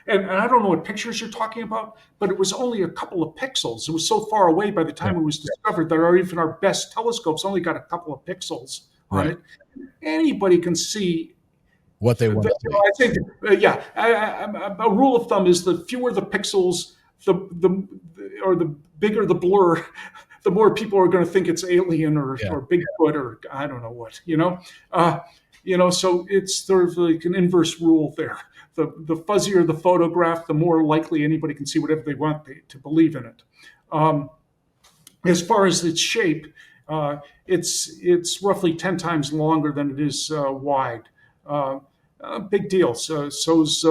and I don't know what pictures you're talking about, but it was only a couple of pixels. It was so far away by the time it was discovered that even our best telescopes only got a couple of pixels on it. Anybody can see what they want to see. I think, a rule of thumb is the fewer the pixels, the bigger the blur, the more people are going to think it's alien or Bigfoot or I don't know what, so it's sort of like an inverse rule there. The fuzzier the photograph, the more likely anybody can see whatever they want to believe in it. As far as its shape, it's roughly 10 times longer than it is wide. Big deal. So's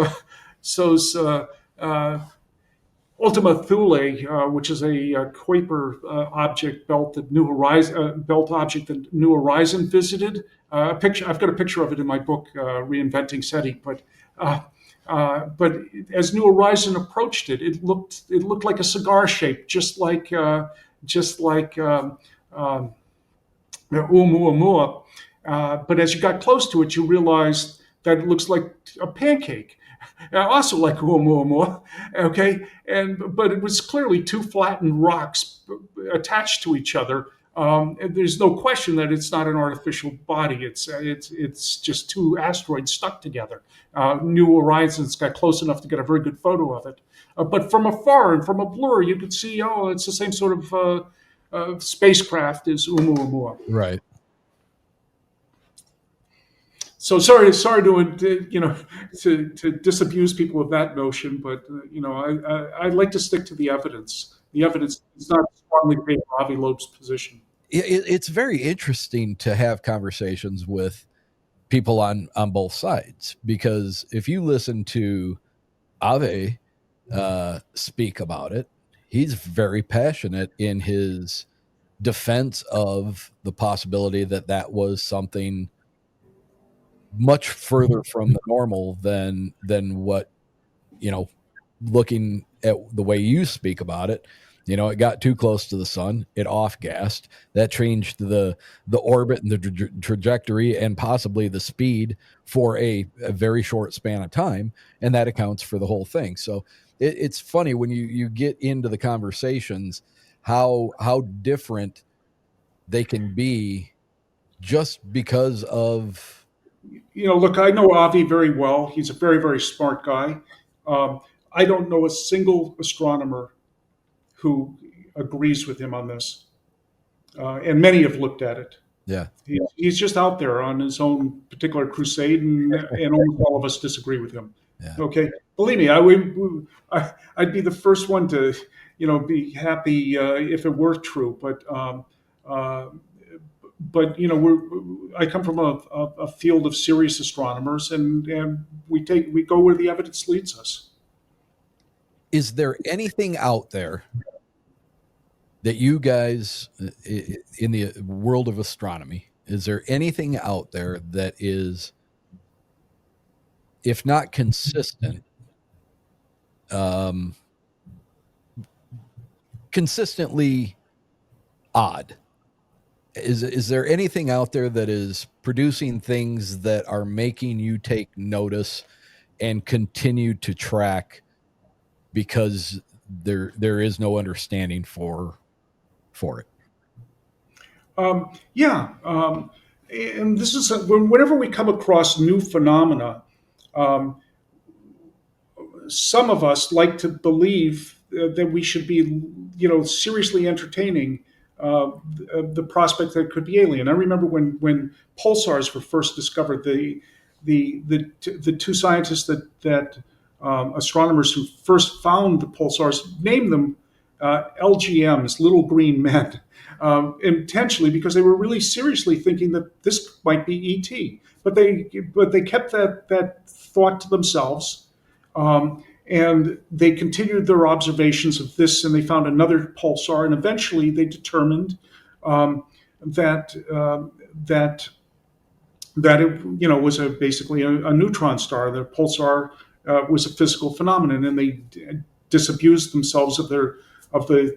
Ultima Thule, which is a Kuiper belt that New Horizon visited. I've got a picture of it in my book, Reinventing SETI. But as New Horizon approached it, it looked like a cigar shape, just like Oumuamua. But as you got close to it, you realized that it looks like a pancake. Also like Oumuamua, okay, but it was clearly two flattened rocks attached to each other. And there's no question that it's not an artificial body. It's just two asteroids stuck together. New Horizons got close enough to get a very good photo of it, but from afar and from a blur, you could see, it's the same sort of spacecraft as Oumuamua. Right. So sorry to disabuse people of that notion, but I'd like to stick to the evidence. The evidence does not strongly favor Avi Loeb's position. It's very interesting to have conversations with people on both sides, because if you listen to Avi speak about it, he's very passionate in his defense of the possibility that was something much further from the normal than what, looking at the way you speak about it, it got too close to the sun, it off-gassed, that changed the orbit and the trajectory and possibly the speed for a very short span of time, and that accounts for the whole thing. So it's funny when you get into the conversations how different they can be just because of. Look, I know Avi very well. He's a very, very smart guy. I don't know a single astronomer who agrees with him on this. And many have looked at it. Yeah. He's just out there on his own particular crusade, and almost all of us disagree with him. Yeah. Okay. believe me, I'd be the first one to, be happy if it were true. Uh, but I come from a field of serious astronomers, and we go where the evidence leads us. Is there anything out there that you guys in the world of astronomy, is there anything out there that is, if not consistent, consistently odd? Is there anything out there that is producing things that are making you take notice and continue to track because there is no understanding for it? Yeah, and this is whenever we come across new phenomena, some of us like to believe that we should be, seriously entertaining the prospect that it could be alien. I remember when pulsars were first discovered, the two scientists that astronomers who first found the pulsars named them LGMs, little green men, intentionally, because they were really seriously thinking that this might be ET. But they kept that thought to themselves. And they continued their observations of this, and they found another pulsar, and eventually they determined that it was basically a neutron star. The pulsar was a physical phenomenon, and they disabused themselves of the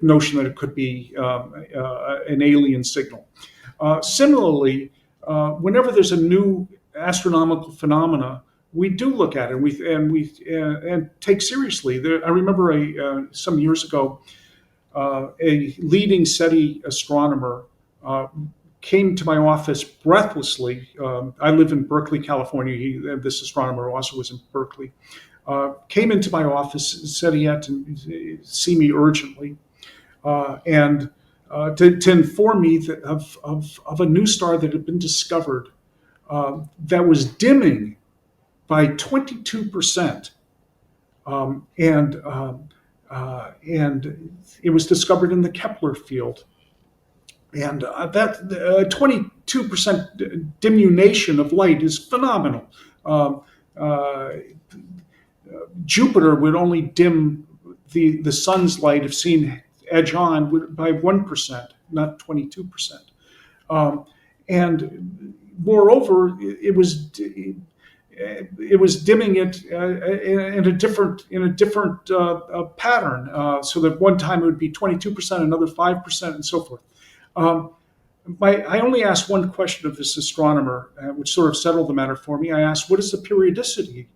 notion that it could be an alien signal. Similarly, whenever there's a new astronomical phenomena, we do look at it and take seriously. I remember some years ago, a leading SETI astronomer came to my office breathlessly. I live in Berkeley, California. This astronomer also was in Berkeley. Came into my office, said he had to see me urgently, and to inform me of a new star that had been discovered that was dimming by 22%, and it was discovered in the Kepler field. And that 22% diminution of light is phenomenal. Jupiter would only dim the sun's light, if seen edge on, by 1%, not 22%. And moreover, it was dimming it in a different pattern. So that one time it would be 22%, another 5%, and so forth. I only asked one question of this astronomer, which sort of settled the matter for me. I asked, "What is the periodicity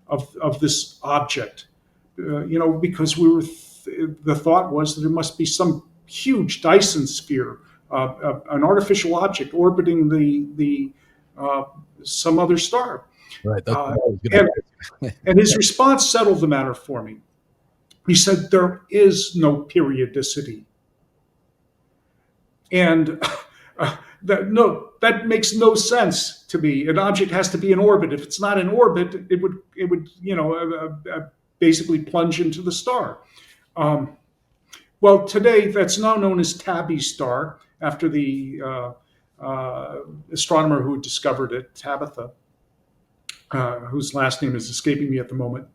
of this object?" Because the thought was that there must be some huge Dyson sphere, an artificial object orbiting the some other star. Right. And his response settled the matter for me. He said, "There is no periodicity." And that makes no sense to me. An object has to be in orbit. If it's not in orbit, it would basically plunge into the star. Well, today that's now known as Tabby star, after the astronomer who discovered it, Tabitha, whose last name is escaping me at the moment.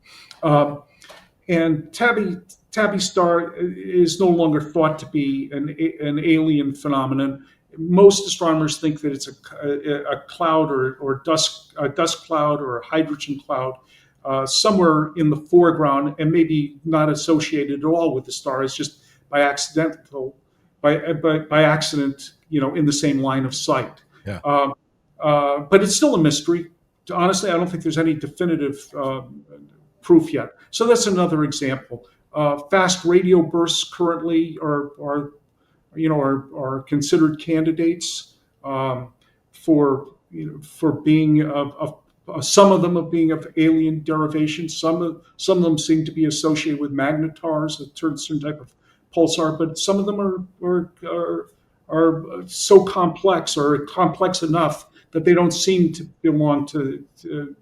And Tabby star is no longer thought to be an alien phenomenon. Most astronomers think that it's a cloud or a dust cloud or a hydrogen cloud somewhere in the foreground, and maybe not associated at all with the star. It's just by accident, in the same line of sight. Yeah. But it's still a mystery. Honestly, I don't think there's any definitive proof yet. So that's another example. Fast radio bursts currently are considered candidates for being some of them of being of alien derivation. Some of them seem to be associated with magnetars, a certain type of pulsar, but some of them are so complex, or complex enough that they don't seem to belong to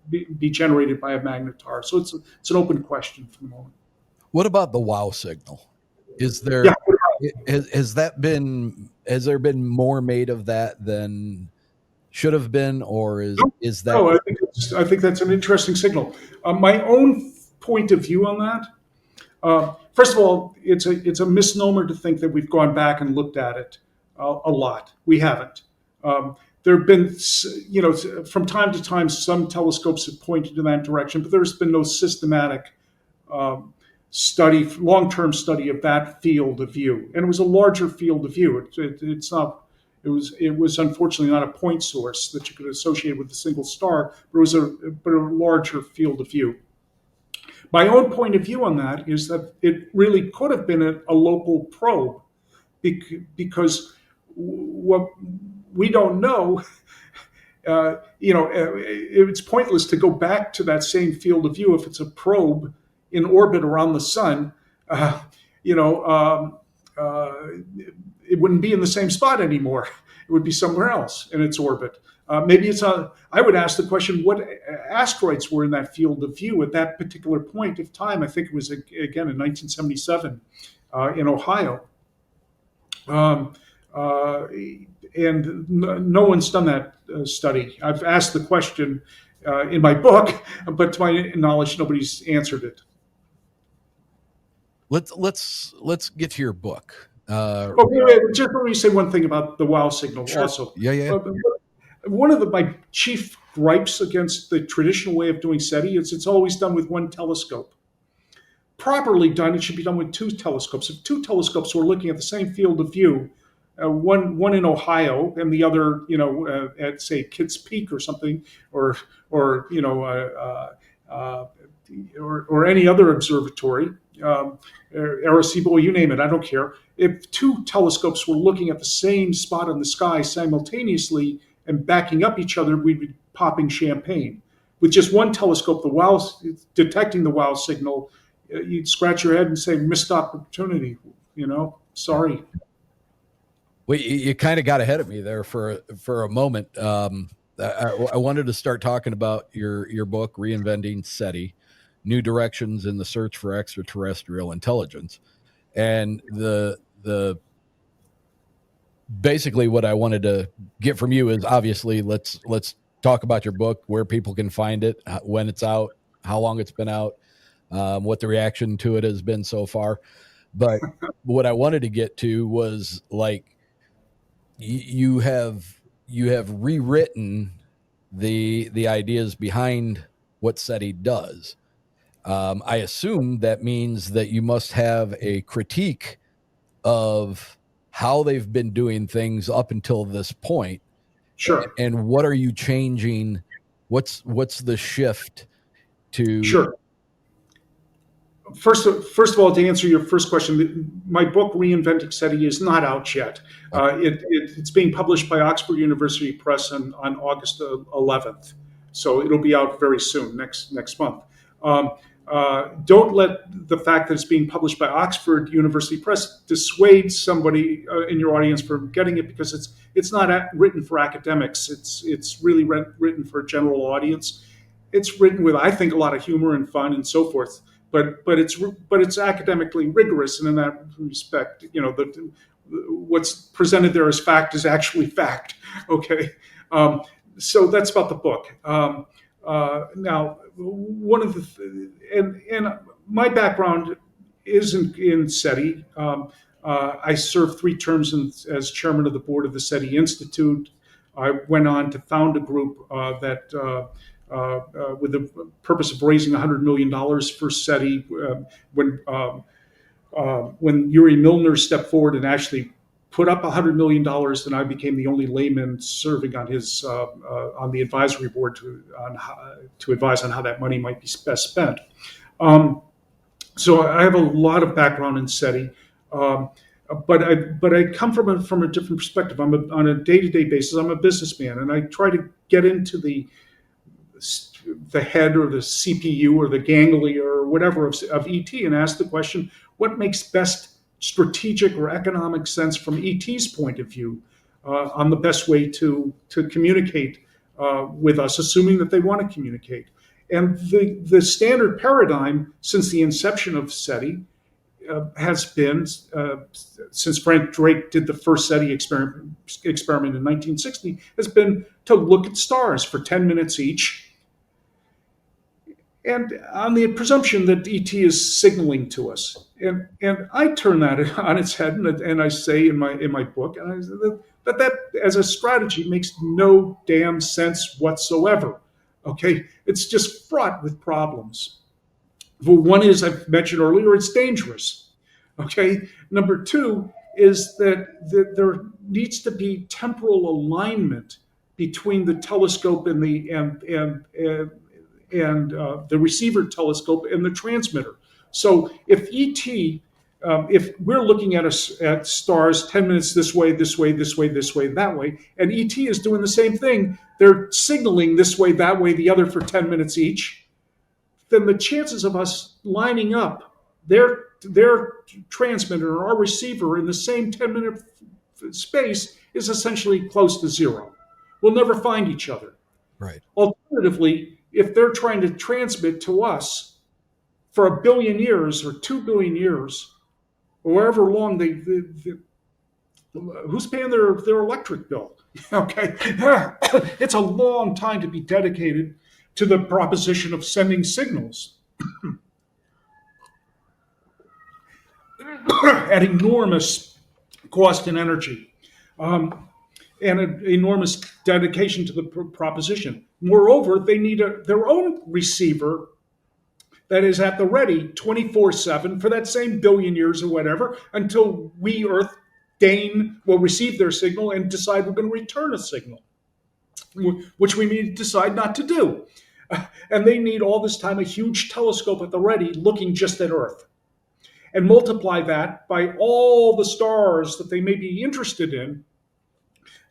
be generated by a magnetar. So it's an open question for the moment. What about the wow signal? Is there Yeah. has there been more made of that than should have been, or is that? No, I think that's an interesting signal. My own point of view on that. First of all, it's a misnomer to think that we've gone back and looked at it a lot. We haven't. There have been, from time to time, some telescopes have pointed in that direction, but there's been no systematic long-term study of that field of view. And it was a larger field of view. It's not. It was unfortunately not a point source that you could associate with a single star, but it was a larger field of view. My own point of view on that is that it really could have been a local probe, because what we don't know, it's pointless to go back to that same field of view if it's a probe in orbit around the sun. It wouldn't be in the same spot anymore. It would be somewhere else in its orbit. Maybe it's I would ask the question, what asteroids were in that field of view at that particular point of time? I think it was, again, in 1977 in Ohio. And no one's done that study. I've asked the question in my book, but to my knowledge, nobody's answered it. Let's get to your book. Just let me say one thing about the wow signal. Sure. Also. Yeah. One of my chief gripes against the traditional way of doing SETI is it's always done with one telescope. Properly done, it should be done with two telescopes. If two telescopes were looking at the same field of view, one in Ohio and the other, at say Kitt's Peak or something, or any other observatory, Arecibo, you name it, I don't care. If two telescopes were looking at the same spot in the sky simultaneously and backing up each other, we'd be popping champagne. With just one telescope, detecting the wow signal, you'd scratch your head and say, missed opportunity, sorry. Well, you kind of got ahead of me there for a moment. I wanted to start talking about your book, Reinventing SETI, New Directions in the Search for Extraterrestrial Intelligence. And the basically what I wanted to get from you is, obviously, let's talk about your book, where people can find it, when it's out, how long it's been out, what the reaction to it has been so far. But what I wanted to get to was, like, you have rewritten the ideas behind what SETI does. I assume that means that you must have a critique of how they've been doing things up until this point. Sure. And what are you changing? What's the shift to? Sure. First of all, to answer your first question, my book Reinventing SETI is not out yet. It's being published by Oxford University Press on August 11th, so it'll be out very soon, next month. Don't let the fact that it's being published by Oxford University Press dissuade somebody in your audience from getting it, because it's not written for academics. It's really written for a general audience. It's written with, I think, a lot of humor and fun and so forth. But it's academically rigorous, and in that respect, what's presented there as fact is actually fact. Okay, so that's about the book. Now, one of the and my background isn't in SETI. I served 3 terms as chairman of the board of the SETI Institute. I went on to found a group that. With the purpose of raising $100 million for SETI, when Yuri Milner stepped forward and actually put up $100 million, then I became the only layman serving on his on the advisory board to advise on how that money might be best spent. So I have a lot of background in SETI, but I come from a different perspective. On a day-to-day basis, I'm a businessman, and I try to get into the head or the CPU or the ganglia or whatever of ET and ask the question, what makes best strategic or economic sense from ET's point of view on the best way to communicate with us, assuming that they want to communicate. And the standard paradigm since the inception of SETI has been, since Frank Drake did the first SETI experiment in 1960, has been to look at stars for 10 minutes each, and on the presumption that ET is signaling to us. And I turn that on its head, and I say in my book, and I say that as a strategy makes no damn sense whatsoever. Okay, it's just fraught with problems. Well, one is, I've mentioned earlier, it's dangerous. Okay, number two is that there needs to be temporal alignment between the telescope and the receiver telescope and the transmitter. So if ET, if we're looking at stars 10 minutes this way, that way, and ET is doing the same thing, they're signaling this way, that way, the other for 10 minutes each, then the chances of us lining up their transmitter or our receiver in the same 10-minute space is essentially close to zero. We'll never find each other. Right. Alternatively, if they're trying to transmit to us for 1 billion years or 2 billion years, or however long who's paying their electric bill? Okay, it's a long time to be dedicated to the proposition of sending signals at enormous cost and energy, and an enormous dedication to the proposition. Moreover, they need their own receiver that is at the ready 24/7 for that same billion years or whatever, until we, Earth, will receive their signal and decide we're going to return a signal, which we may decide not to do. And they need all this time a huge telescope at the ready looking just at Earth. And multiply that by all the stars that they may be interested in,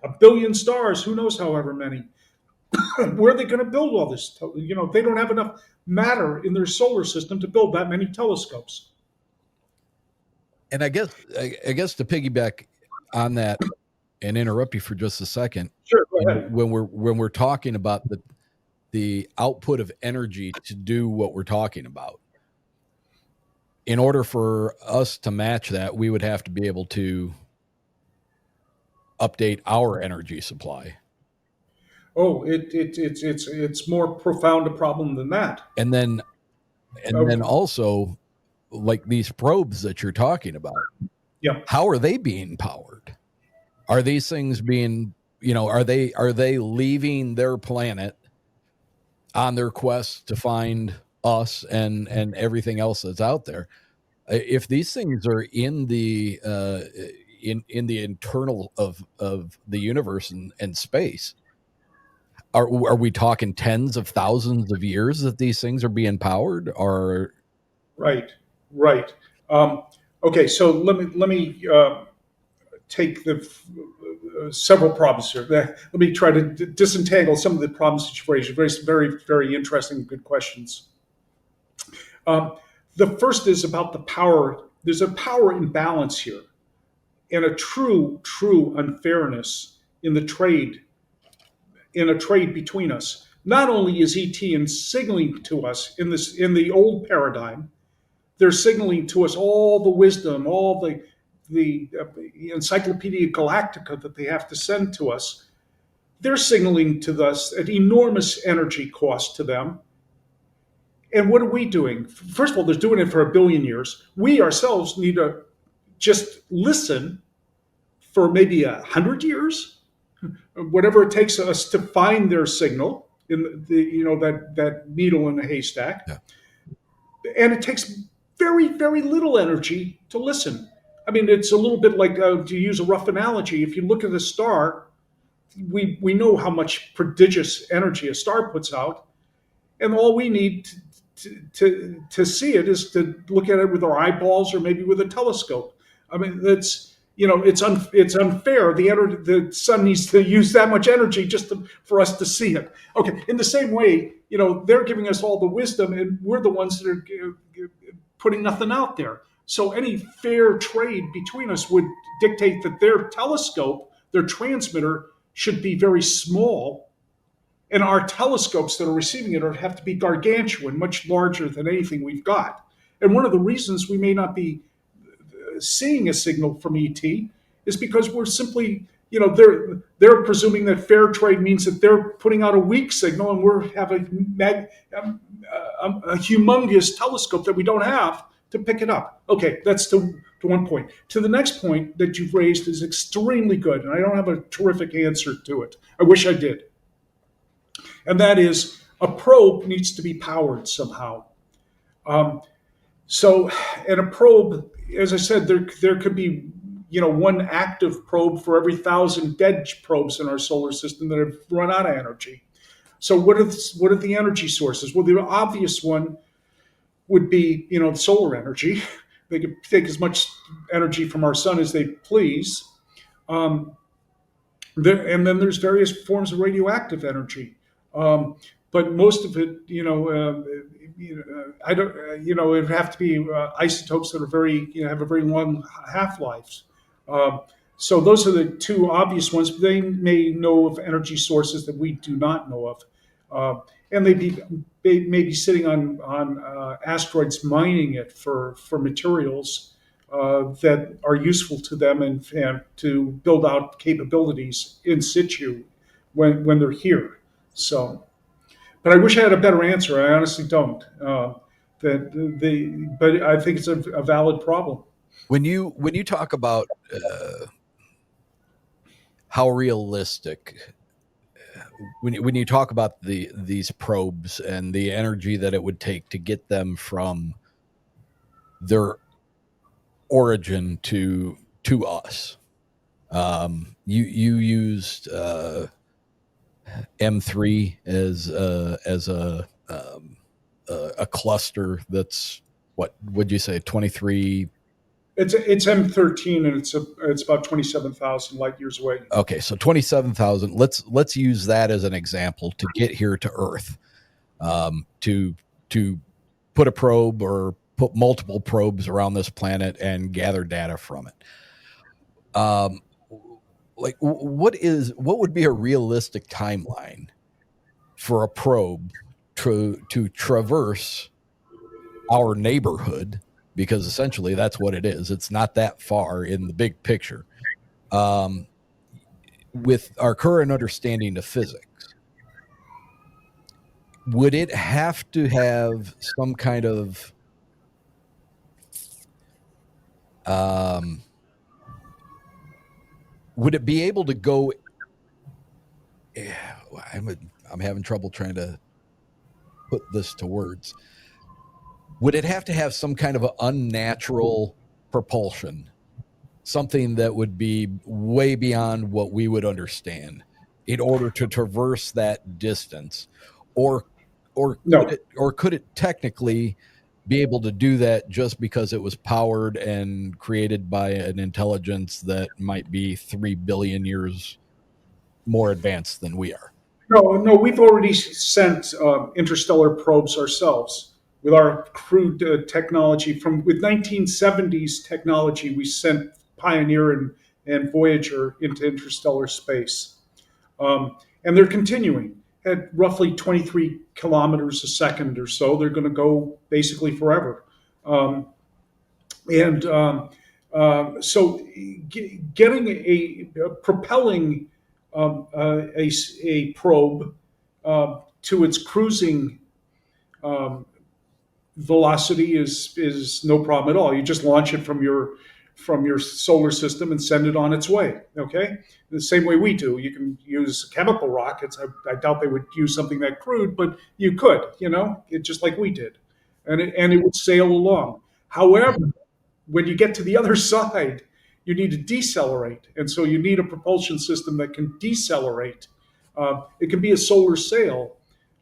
1 billion stars, who knows however many. Where are they going to build all this? They don't have enough matter in their solar system to build that many telescopes. And I guess to piggyback on that and interrupt you for just a second. Sure, go ahead. When we're talking about the output of energy to do what we're talking about, in order for us to match that, we would have to be able to update our energy supply. Oh, it's more profound a problem than that. And then also, like these probes that you're talking about, yeah, how are they being powered? Are these things being, are they leaving their planet on their quest to find us and everything else that's out there? If these things are in the in the internal of the universe and space, are we talking tens of thousands of years that these things are being powered? Or right. Okay, so let me take the several problems here. Let me try to disentangle some of the problems that you raised. Very, very, very interesting, good questions. The first is about the power. There's a power imbalance here, and a true unfairness in the trade. In a trade between us. Not only is ET signaling to us in the old paradigm, they're signaling to us all the wisdom, all the Encyclopedia Galactica that they have to send to us. They're signaling to us at enormous energy cost to them. And what are we doing? First of all, they're doing it for 1 billion years. We ourselves need to just listen for maybe 100 years, whatever it takes us to find their signal in that needle in the haystack. Yeah. And it takes very, very little energy to listen. I mean, it's a little bit like, to use a rough analogy, if you look at a star, we know how much prodigious energy a star puts out, and all we need to see it is to look at it with our eyeballs or maybe with a telescope. I mean, it's unfair. The sun needs to use that much energy just for us to see it. Okay, in the same way, they're giving us all the wisdom, and we're the ones that are putting nothing out there. So any fair trade between us would dictate that their telescope, their transmitter, should be very small, And our telescopes that are receiving it have to be gargantuan, much larger than anything we've got. And one of the reasons we may not be seeing a signal from ET is because we're simply, they're presuming that fair trade means that they're putting out a weak signal, and we're having a humongous telescope that we don't have to pick it up. Okay, that's to one point. To the next point that you've raised is extremely good, and I don't have a terrific answer to it. I wish I did. And that is, a probe needs to be powered somehow. And a probe, as I said, there could be, one active probe for every 1,000 dead probes in our solar system that have run out of energy. So what are the energy sources? Well, the obvious one would be, solar energy. They could take as much energy from our sun as they please. And then there's various forms of radioactive energy. But most of it, I don't, it'd have to be isotopes that are have a very long half-life. So those are the two obvious ones. But they may know of energy sources that we do not know of, and they may be sitting on asteroids, mining it for materials that are useful to them and to build out capabilities in situ when they're here. So, but I wish I had a better answer. I honestly don't. But I think it's a valid problem. When you talk about how realistic, when you talk about these probes and the energy that it would take to get them from their origin to us, you used M3 as a cluster that's, what would you say, 23? It's M13, and it's about 27,000 light years away. Okay, so 27,000. Let's use that as an example to get here to Earth, to put a probe or put multiple probes around this planet and gather data from it. Like, what would be a realistic timeline for a probe to traverse our neighborhood? Because essentially that's what it is. It's not that far in the big picture. With our current understanding of physics, would it have to have some kind of would it be able to go? I'm having trouble trying to put this to words. Would it have to have some kind of an unnatural propulsion, something that would be way beyond what we would understand in order to traverse that distance? Or No. could it technically be able to do that just because it was powered and created by an intelligence that might be 3 billion years more advanced than we are? No, we've already sent interstellar probes ourselves with our crude technology. With 1970s technology, we sent Pioneer and Voyager into interstellar space. And they're continuing at roughly 23 kilometers a second or so. They're going to go basically forever. So getting propelling a probe to its cruising velocity is no problem at all. You just launch it from your solar system and send it on its way. Okay, the same way we do. You can use chemical rockets. I doubt they would use something that crude, but you could. Just like we did, and it would sail along. However, when you get to the other side, you need to decelerate, and so you need a propulsion system that can decelerate. It can be a solar sail,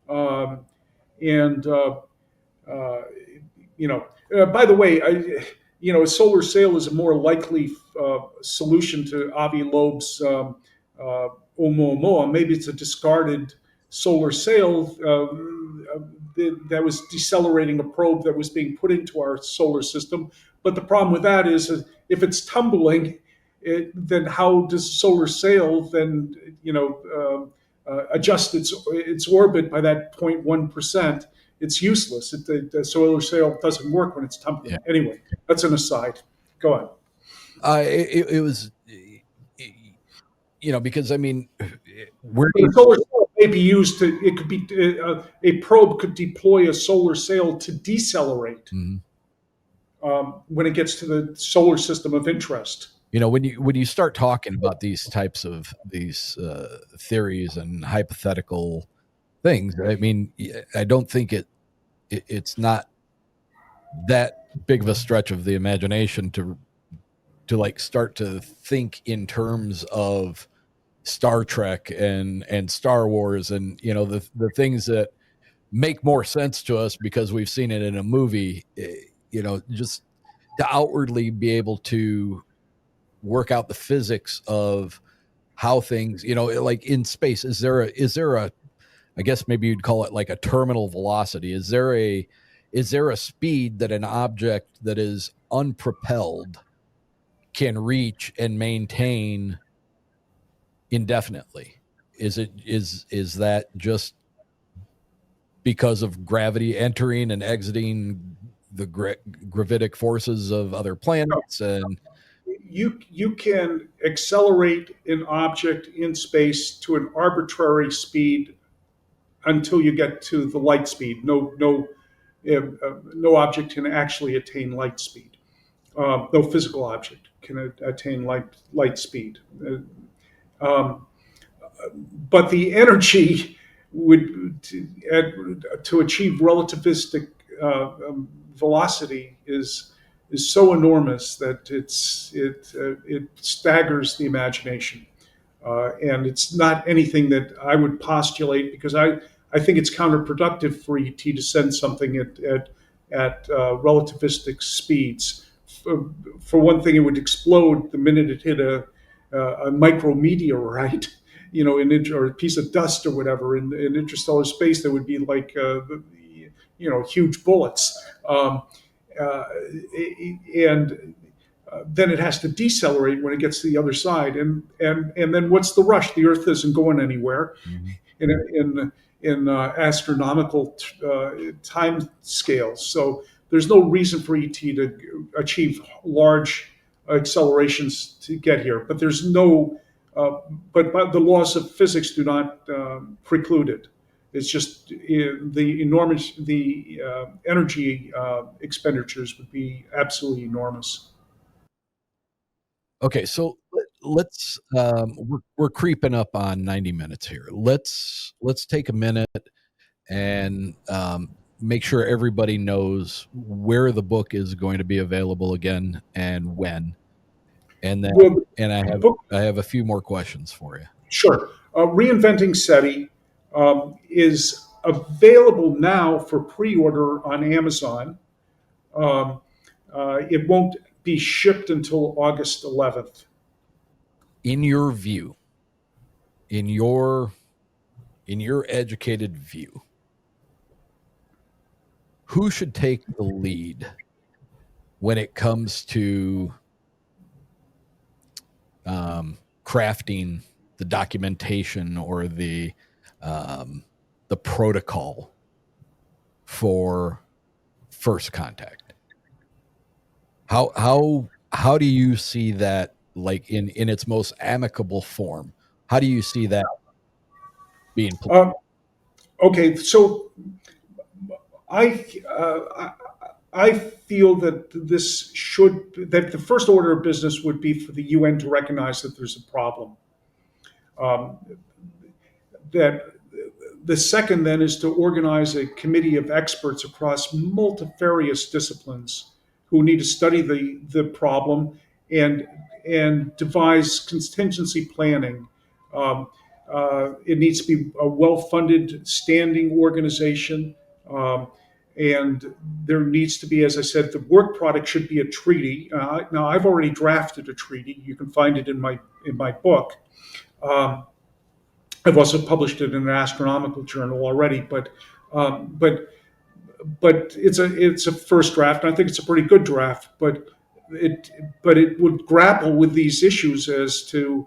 by the way, a solar sail is a more likely solution to Avi Loeb's Oumuamua. Maybe it's a discarded solar sail that was decelerating a probe that was being put into our solar system. But the problem with that is if it's tumbling, then how does solar sail then adjust its orbit by that 0.1%, it's useless. The solar sail doesn't work when it's tumbling. Yeah. Anyway, that's an aside. Go on. It was, because I mean, where But a solar sail may be used to. It could be a probe could deploy a solar sail to decelerate when it gets to the solar system of interest. when you start talking about these types of these theories and hypothetical things, I mean, I don't think it's not that big of a stretch of the imagination to like start to think in terms of Star Trek and Star Wars and the things that make more sense to us because we've seen it in a movie. Just to outwardly be able to work out the physics of how things, like in space, is there a I guess maybe you'd call it like a terminal velocity. Is there a speed that an object that is unpropelled can reach and maintain indefinitely? Is that just because of gravity entering and exiting the gravitic forces of other planets? And you can accelerate an object in space to an arbitrary speed until you get to the light speed. No object can actually attain light speed. No physical object can attain light speed. But the energy to achieve relativistic velocity is so enormous that it staggers the imagination, and it's not anything that I would postulate because I think it's counterproductive for ET to send something at relativistic speeds. For one thing, it would explode the minute it hit a micrometeorite, or a piece of dust or whatever. In interstellar space, there would be like huge bullets, and then it has to decelerate when it gets to the other side. And then what's the rush? The Earth isn't going anywhere in astronomical time scales. So there's no reason for ET to achieve large accelerations to get here. But there's no, but the laws of physics do not preclude it. It's just the energy expenditures would be absolutely enormous. Okay, so let's we're creeping up on 90 minutes here. Let's take a minute and make sure everybody knows where the book is going to be available again and when. And then I have a few more questions for you. Sure. Reinventing SETI is available now for pre-order on Amazon. It won't be shipped until August 11th. In your view, in your educated view, who should take the lead when it comes to crafting the documentation or the protocol for first contact? How do you see that, like in its most amicable form? How do you see that being played? Okay, so I feel that that the first order of business would be for the UN to recognize that there's a problem. That the second then is to organize a committee of experts across multifarious disciplines who need to study the problem and devise contingency planning. It needs to be a well-funded standing organization. And there needs to be, as I said, the work product should be a treaty. Now, I've already drafted a treaty. You can find it in my book. I've also published it in an astronomical journal already. But it's a first draft, and I think it's a pretty good draft. But it would grapple with these issues as to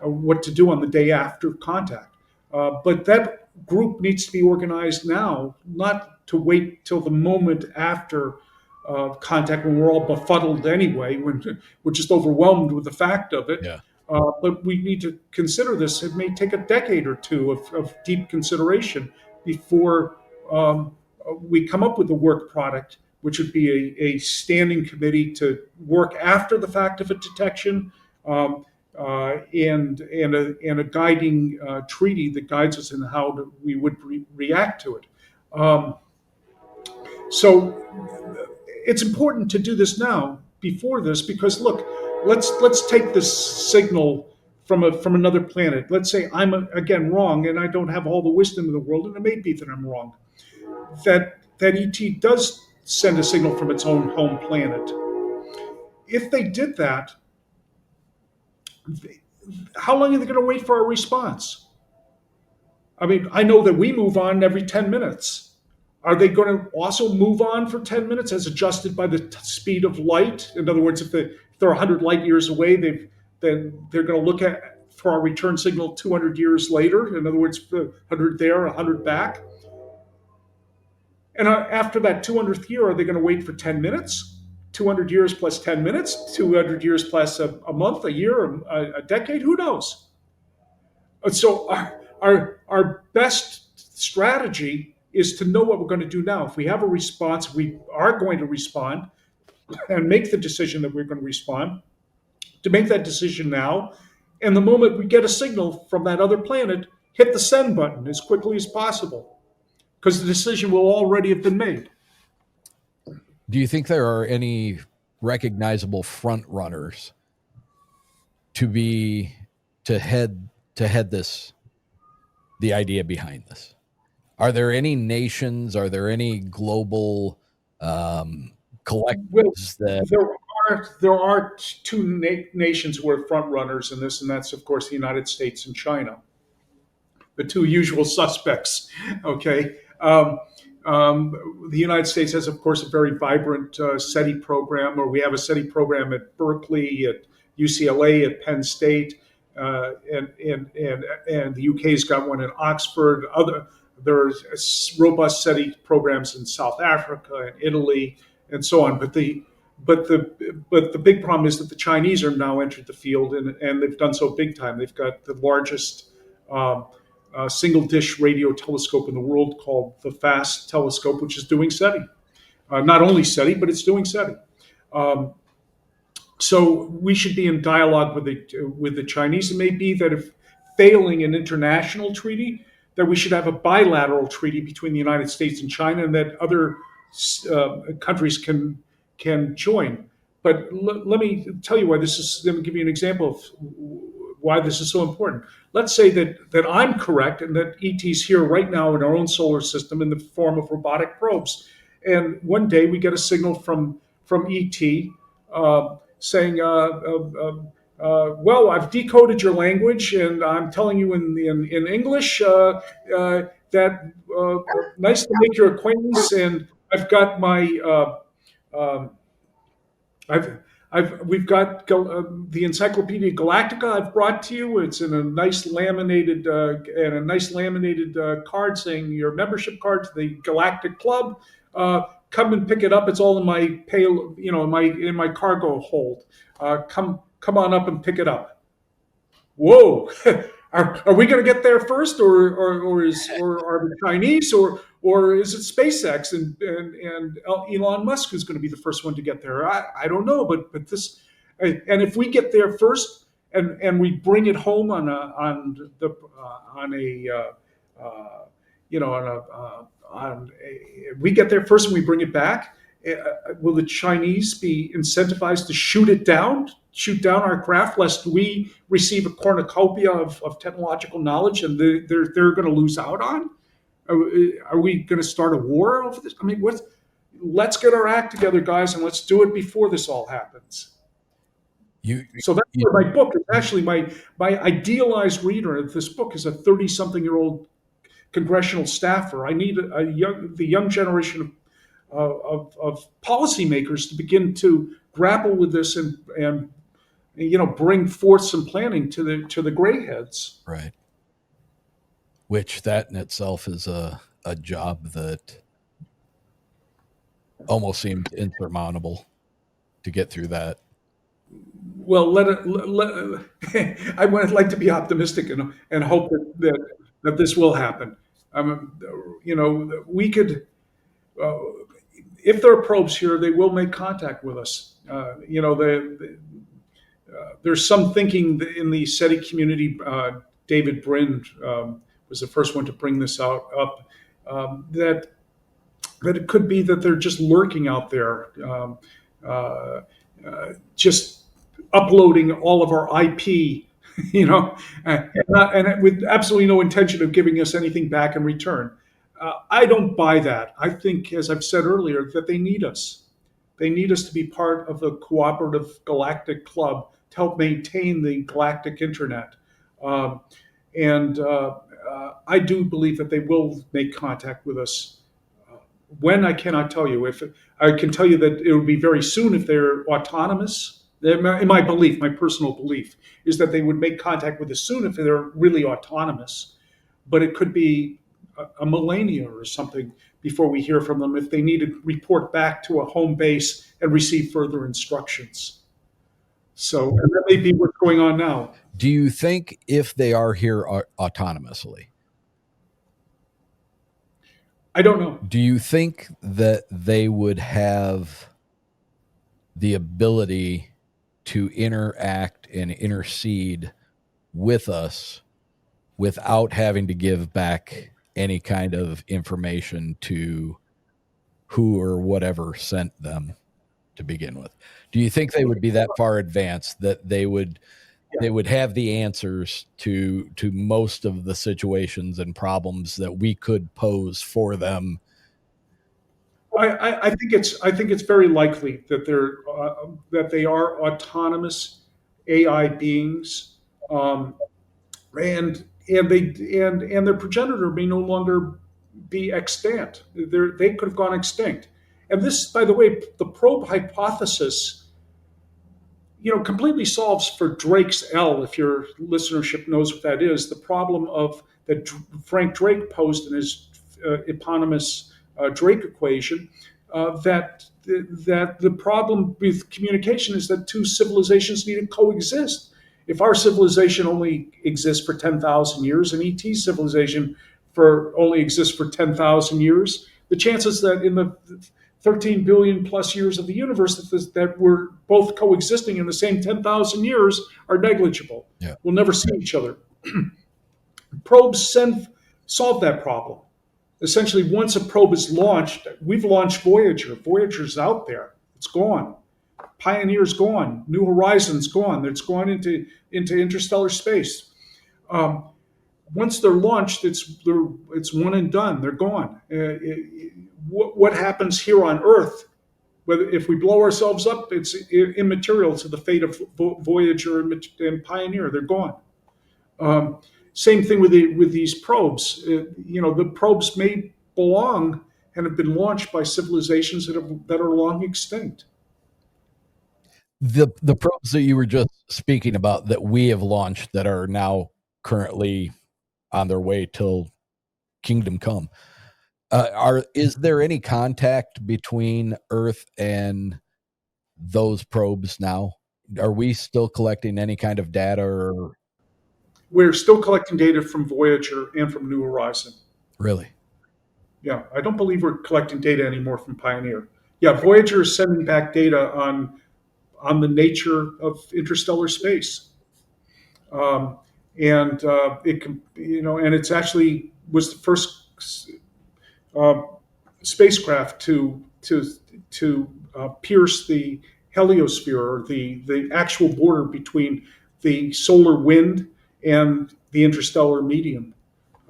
what to do on the day after contact. But that group needs to be organized now, not to wait till the moment after contact when we're all befuddled anyway, when we're just overwhelmed with the fact of it. Yeah. But we need to consider this. It may take a decade or two of deep consideration before we come up with a work product, which would be a standing committee to work after the fact of a detection, and a guiding treaty that guides us in how we would react to it. So it's important to do this now before this, because look, let's take this signal from another planet. Let's say I'm again wrong, and I don't have all the wisdom in the world, and it may be that I'm wrong. That ET does send a signal from its own home planet. If they did that, how long are they going to wait for our response? I mean, I know that we move on every 10 minutes. Are they going to also move on for 10 minutes as adjusted by the speed of light? In other words, if they're 100 light years away, then they're going to look at for our return signal 200 years later. In other words, 100 there, 100 back. And after that 200th year, are they going to wait for 10 minutes? 200 years plus 10 minutes, 200 years plus a month, a year, a decade, who knows? So our best strategy is to know what we're going to do now. If we have a response, we are going to respond and make the decision that we're going to respond, to make that decision now. And the moment we get a signal from that other planet, hit the send button as quickly as possible, because the decision will already have been made. Do you think there are any recognizable front runners to head this, the idea behind this? Are there any nations? Are there any global collectives that? There are two nations who are front runners in this, and that's of course the United States and China, the two usual suspects. Okay. The United States has, of course, a very vibrant SETI program, or we have a SETI program at Berkeley, at UCLA, at Penn State, and the UK's got one in Oxford. There's robust SETI programs in South Africa and Italy, and so on. But the big problem is that the Chinese are now entered the field, and they've done so big time. They've got the largest single dish radio telescope in the world, called the FAST telescope, which is doing SETI. Not only SETI, but it's doing SETI. So we should be in dialogue with the Chinese. It may be that if failing an international treaty, that we should have a bilateral treaty between the United States and China, and that other countries can join. But let me tell you why this is. Let me give you an example of why this is so important. Let's say that I'm correct, and that ET's here right now in our own solar system in the form of robotic probes. And one day we get a signal from ET saying, well, I've decoded your language, and I'm telling you in English that nice to make your acquaintance, and I've got my we've got the Encyclopedia Galactica I've brought to you. It's in a nice laminated card saying your membership card to the Galactic Club. Come and pick it up. It's all in my in my cargo hold. Come on up and pick it up. Whoa. Are we going to get there first, or are the Chinese, or is it SpaceX and Elon Musk who's going to be the first one to get there? I don't know, but this, and if we get there first and we bring it home we get there first and we bring it back, will the Chinese be incentivized to shoot down our craft, lest we receive a cornucopia of technological knowledge and they're going to lose out on? Are we going to start a war over this? I mean, let's get our act together, guys, and let's do it before this all happens. So that's where my book is actually my idealized reader of this book is a 30-something-year-old congressional staffer. I need the young generation of policymakers to begin to grapple with this and bring forth some planning to the gray heads. Right. which that in itself is a job that almost seems insurmountable to get through that. Well, I would like to be optimistic and hope that this will happen. Um, we could, uh, if there are probes here, they will make contact with us. There's some thinking in the SETI community. David Brin was the first one to bring this up. That it could be that they're just lurking out there, uh, just uploading all of our IP, and with absolutely no intention of giving us anything back in return. I don't buy that. I think, as I've said earlier, that they need us. They need us to be part of the cooperative galactic club to help maintain the galactic internet. Um, and I do believe that they will make contact with us. When, I cannot tell you. If I can tell you that it would be very soon if they're autonomous. In my belief, my personal belief, is that they would make contact with us soon if they're really autonomous. But it could be a millennia or something before we hear from them if they need to report back to a home base and receive further instructions. So and that may be what's going on now. Do you think if they are here autonomously, I don't know. do you think that they would have the ability to interact and intercede with us without having to give back any kind of information to who or whatever sent them to begin with? Do you think they would be that far advanced that they would have the answers to most of the situations and problems that we could pose for them? I think it's very likely that they are autonomous AI beings, and their progenitor may no longer be extant. They could have gone extinct. And this, by the way, the probe hypothesis, completely solves for Drake's L. If your listenership knows what that is, the problem of that Frank Drake posed in his eponymous Drake equation. That the problem with communication is that two civilizations need to coexist. If our civilization only exists for 10,000 years and ET civilization only exists for 10,000 years, the chances that in the 13 billion plus years of the universe that we're both coexisting in the same 10,000 years are negligible. Yeah. We'll never see each other. Probes solve that problem. Essentially, once a probe is launched, we've launched Voyager. Voyager's out there. It's gone. Pioneer's gone. New Horizons gone. It's gone into interstellar space. Once they're launched, it's one and done. They're gone. What happens here on Earth, if we blow ourselves up, it's immaterial to the fate of Voyager and Pioneer. They're gone. Same thing with these probes. The probes may belong and have been launched by civilizations that are long extinct. The probes that you were just speaking about that we have launched that are now currently on their way till Kingdom Come, is there any contact between Earth and those probes now? Are we still collecting any kind of data? Or we're still collecting data from Voyager and from New Horizon. Really? Yeah, I don't believe we're collecting data anymore from Pioneer. Yeah, Voyager is sending back data on the nature of interstellar space, and it can, and it's actually was the first spacecraft to pierce the heliosphere, or the actual border between the solar wind and the interstellar medium,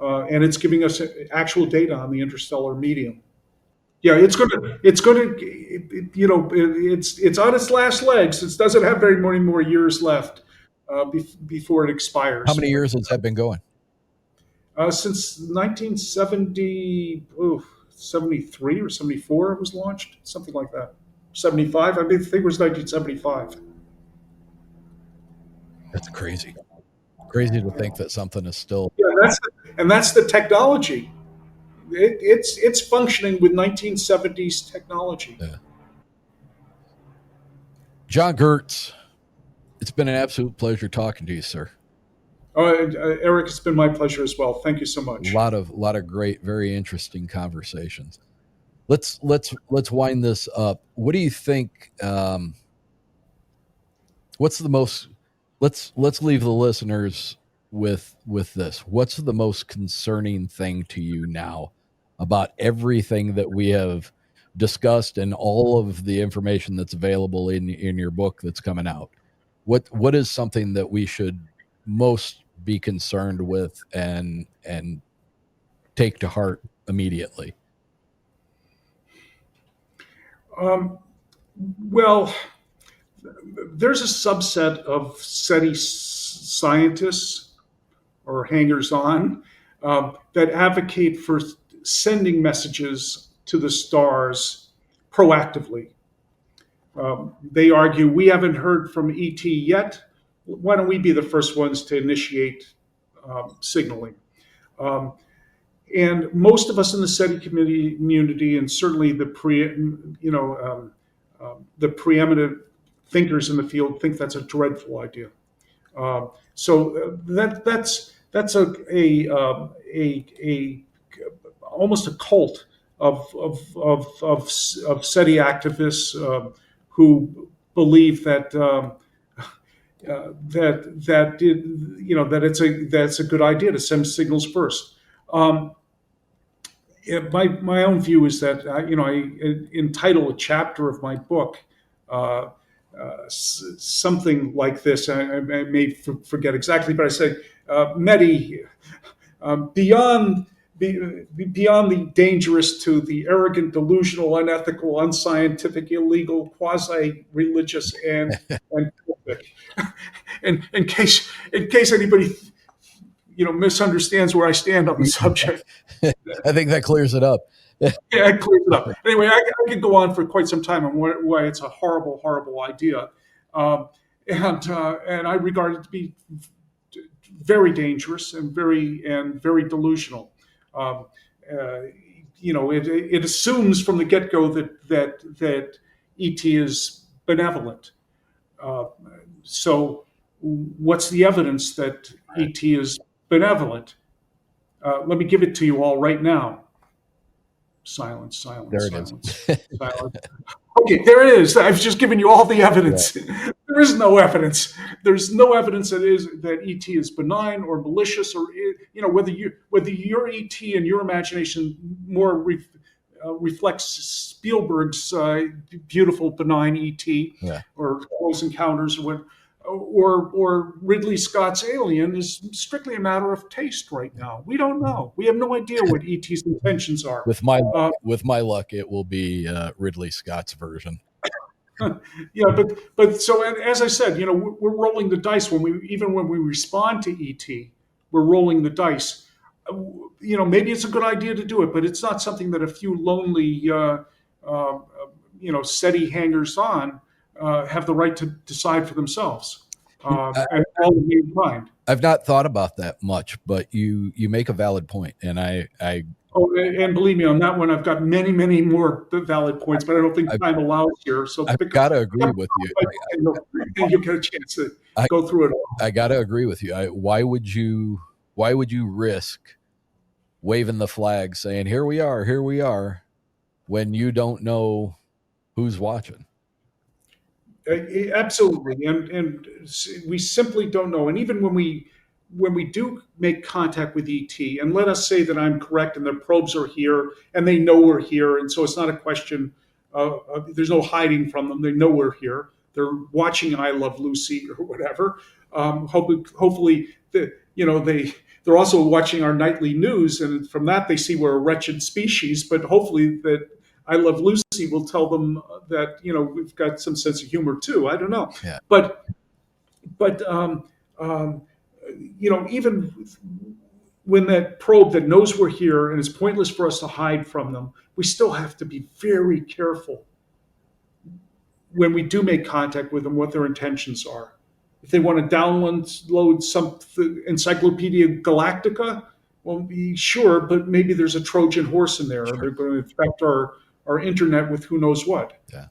and it's giving us actual data on the interstellar medium. Yeah, it's on its last legs. It doesn't have very many more years left before it expires. How many years has that been going? Since 1970, 73 or 74, it was launched, something like that. 75, I think it was 1975. That's crazy. Crazy to think that something is still. Yeah, that's the technology. It's functioning with 1970s technology. Yeah. John Gertz, it's been an absolute pleasure talking to you, sir. Eric, it's been my pleasure as well. Thank you so A much. lot of great, very interesting conversations. Let's wind this up. What do you think? What's the most? Let's leave the listeners with this. What's the most concerning thing to you now about everything that we have discussed and all of the information that's available in your book that's coming out? What is something that we should most be concerned with and take to heart immediately? Well, there's a subset of SETI scientists or hangers on that advocate for sending messages to the stars proactively. They argue we haven't heard from ET yet. Why don't we be the first ones to initiate signaling? And most of us in the SETI community, and certainly the preeminent thinkers in the field, think that's a dreadful idea. That's a almost a cult of SETI activists who believe that's a good idea to send signals first. My own view is that I entitle a chapter of my book something like this. I may forget exactly, but I say METI beyond the dangerous to the arrogant, delusional, unethical, unscientific, illegal, quasi-religious, and perfect. And in case anybody misunderstands where I stand on the subject. I think that clears it up. Yeah, it clears it up. Anyway, I could go on for quite some time on why it's a horrible, horrible idea, and I regard it to be very dangerous and very delusional. It assumes from the get-go that ET is benevolent. So, what's the evidence that ET is benevolent? Let me give it to you all right now. Silence, silence, There it silence, is. silence. Okay, there it is. I've just given you all the evidence. Yeah. There is no evidence. There's no evidence that ET is benign or malicious, or whether your ET and your imagination more reflects Spielberg's beautiful benign ET, yeah, or Close Encounters, or Ridley Scott's Alien is strictly a matter of taste right now. We don't know. We have no idea what ET's intentions are. With my luck, it will be Ridley Scott's version. Yeah, but so, and as I said, we're rolling the dice when we respond to ET, we're rolling the dice. Maybe it's a good idea to do it, but it's not something that a few lonely, SETI hangers on have the right to decide for themselves. And all of mankind. I've not thought about that much, but you make a valid point, and I and believe me, on that one, I've got many, many more valid points, but I don't think time allows here. So I've got to agree with you. And you get a chance to go through it all. I got to agree with you. Why would you risk waving the flag, saying here we are, when you don't know who's watching? Absolutely, and we simply don't know. And even when we do make contact with ET, and let us say that I'm correct and their probes are here and they know we're here, and so it's not a question there's no hiding from them. They know we're here. They're watching I Love Lucy or whatever. Hopefully, they're also watching our nightly news, and from that they see we're a wretched species. But hopefully that I Love Lucy will tell them that we've got some sense of humor too. I don't know, yeah. But even when that probe that knows we're here and it's pointless for us to hide from them, we still have to be very careful when we do make contact with them, what their intentions are. If they want to download some Encyclopedia Galactica, well, be sure, but maybe there's a Trojan horse in there, or they're going to infect our internet with who knows what. Yeah.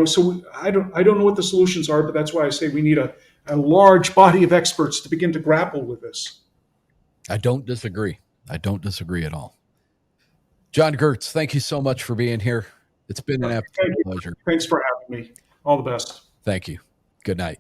So I don't know what the solutions are, but that's why I say we need a large body of experts to begin to grapple with this. I don't disagree. I don't disagree at all. John Gertz, thank you so much for being here. It's been an absolute pleasure. Thanks for having me. All the best. Thank you. Good night.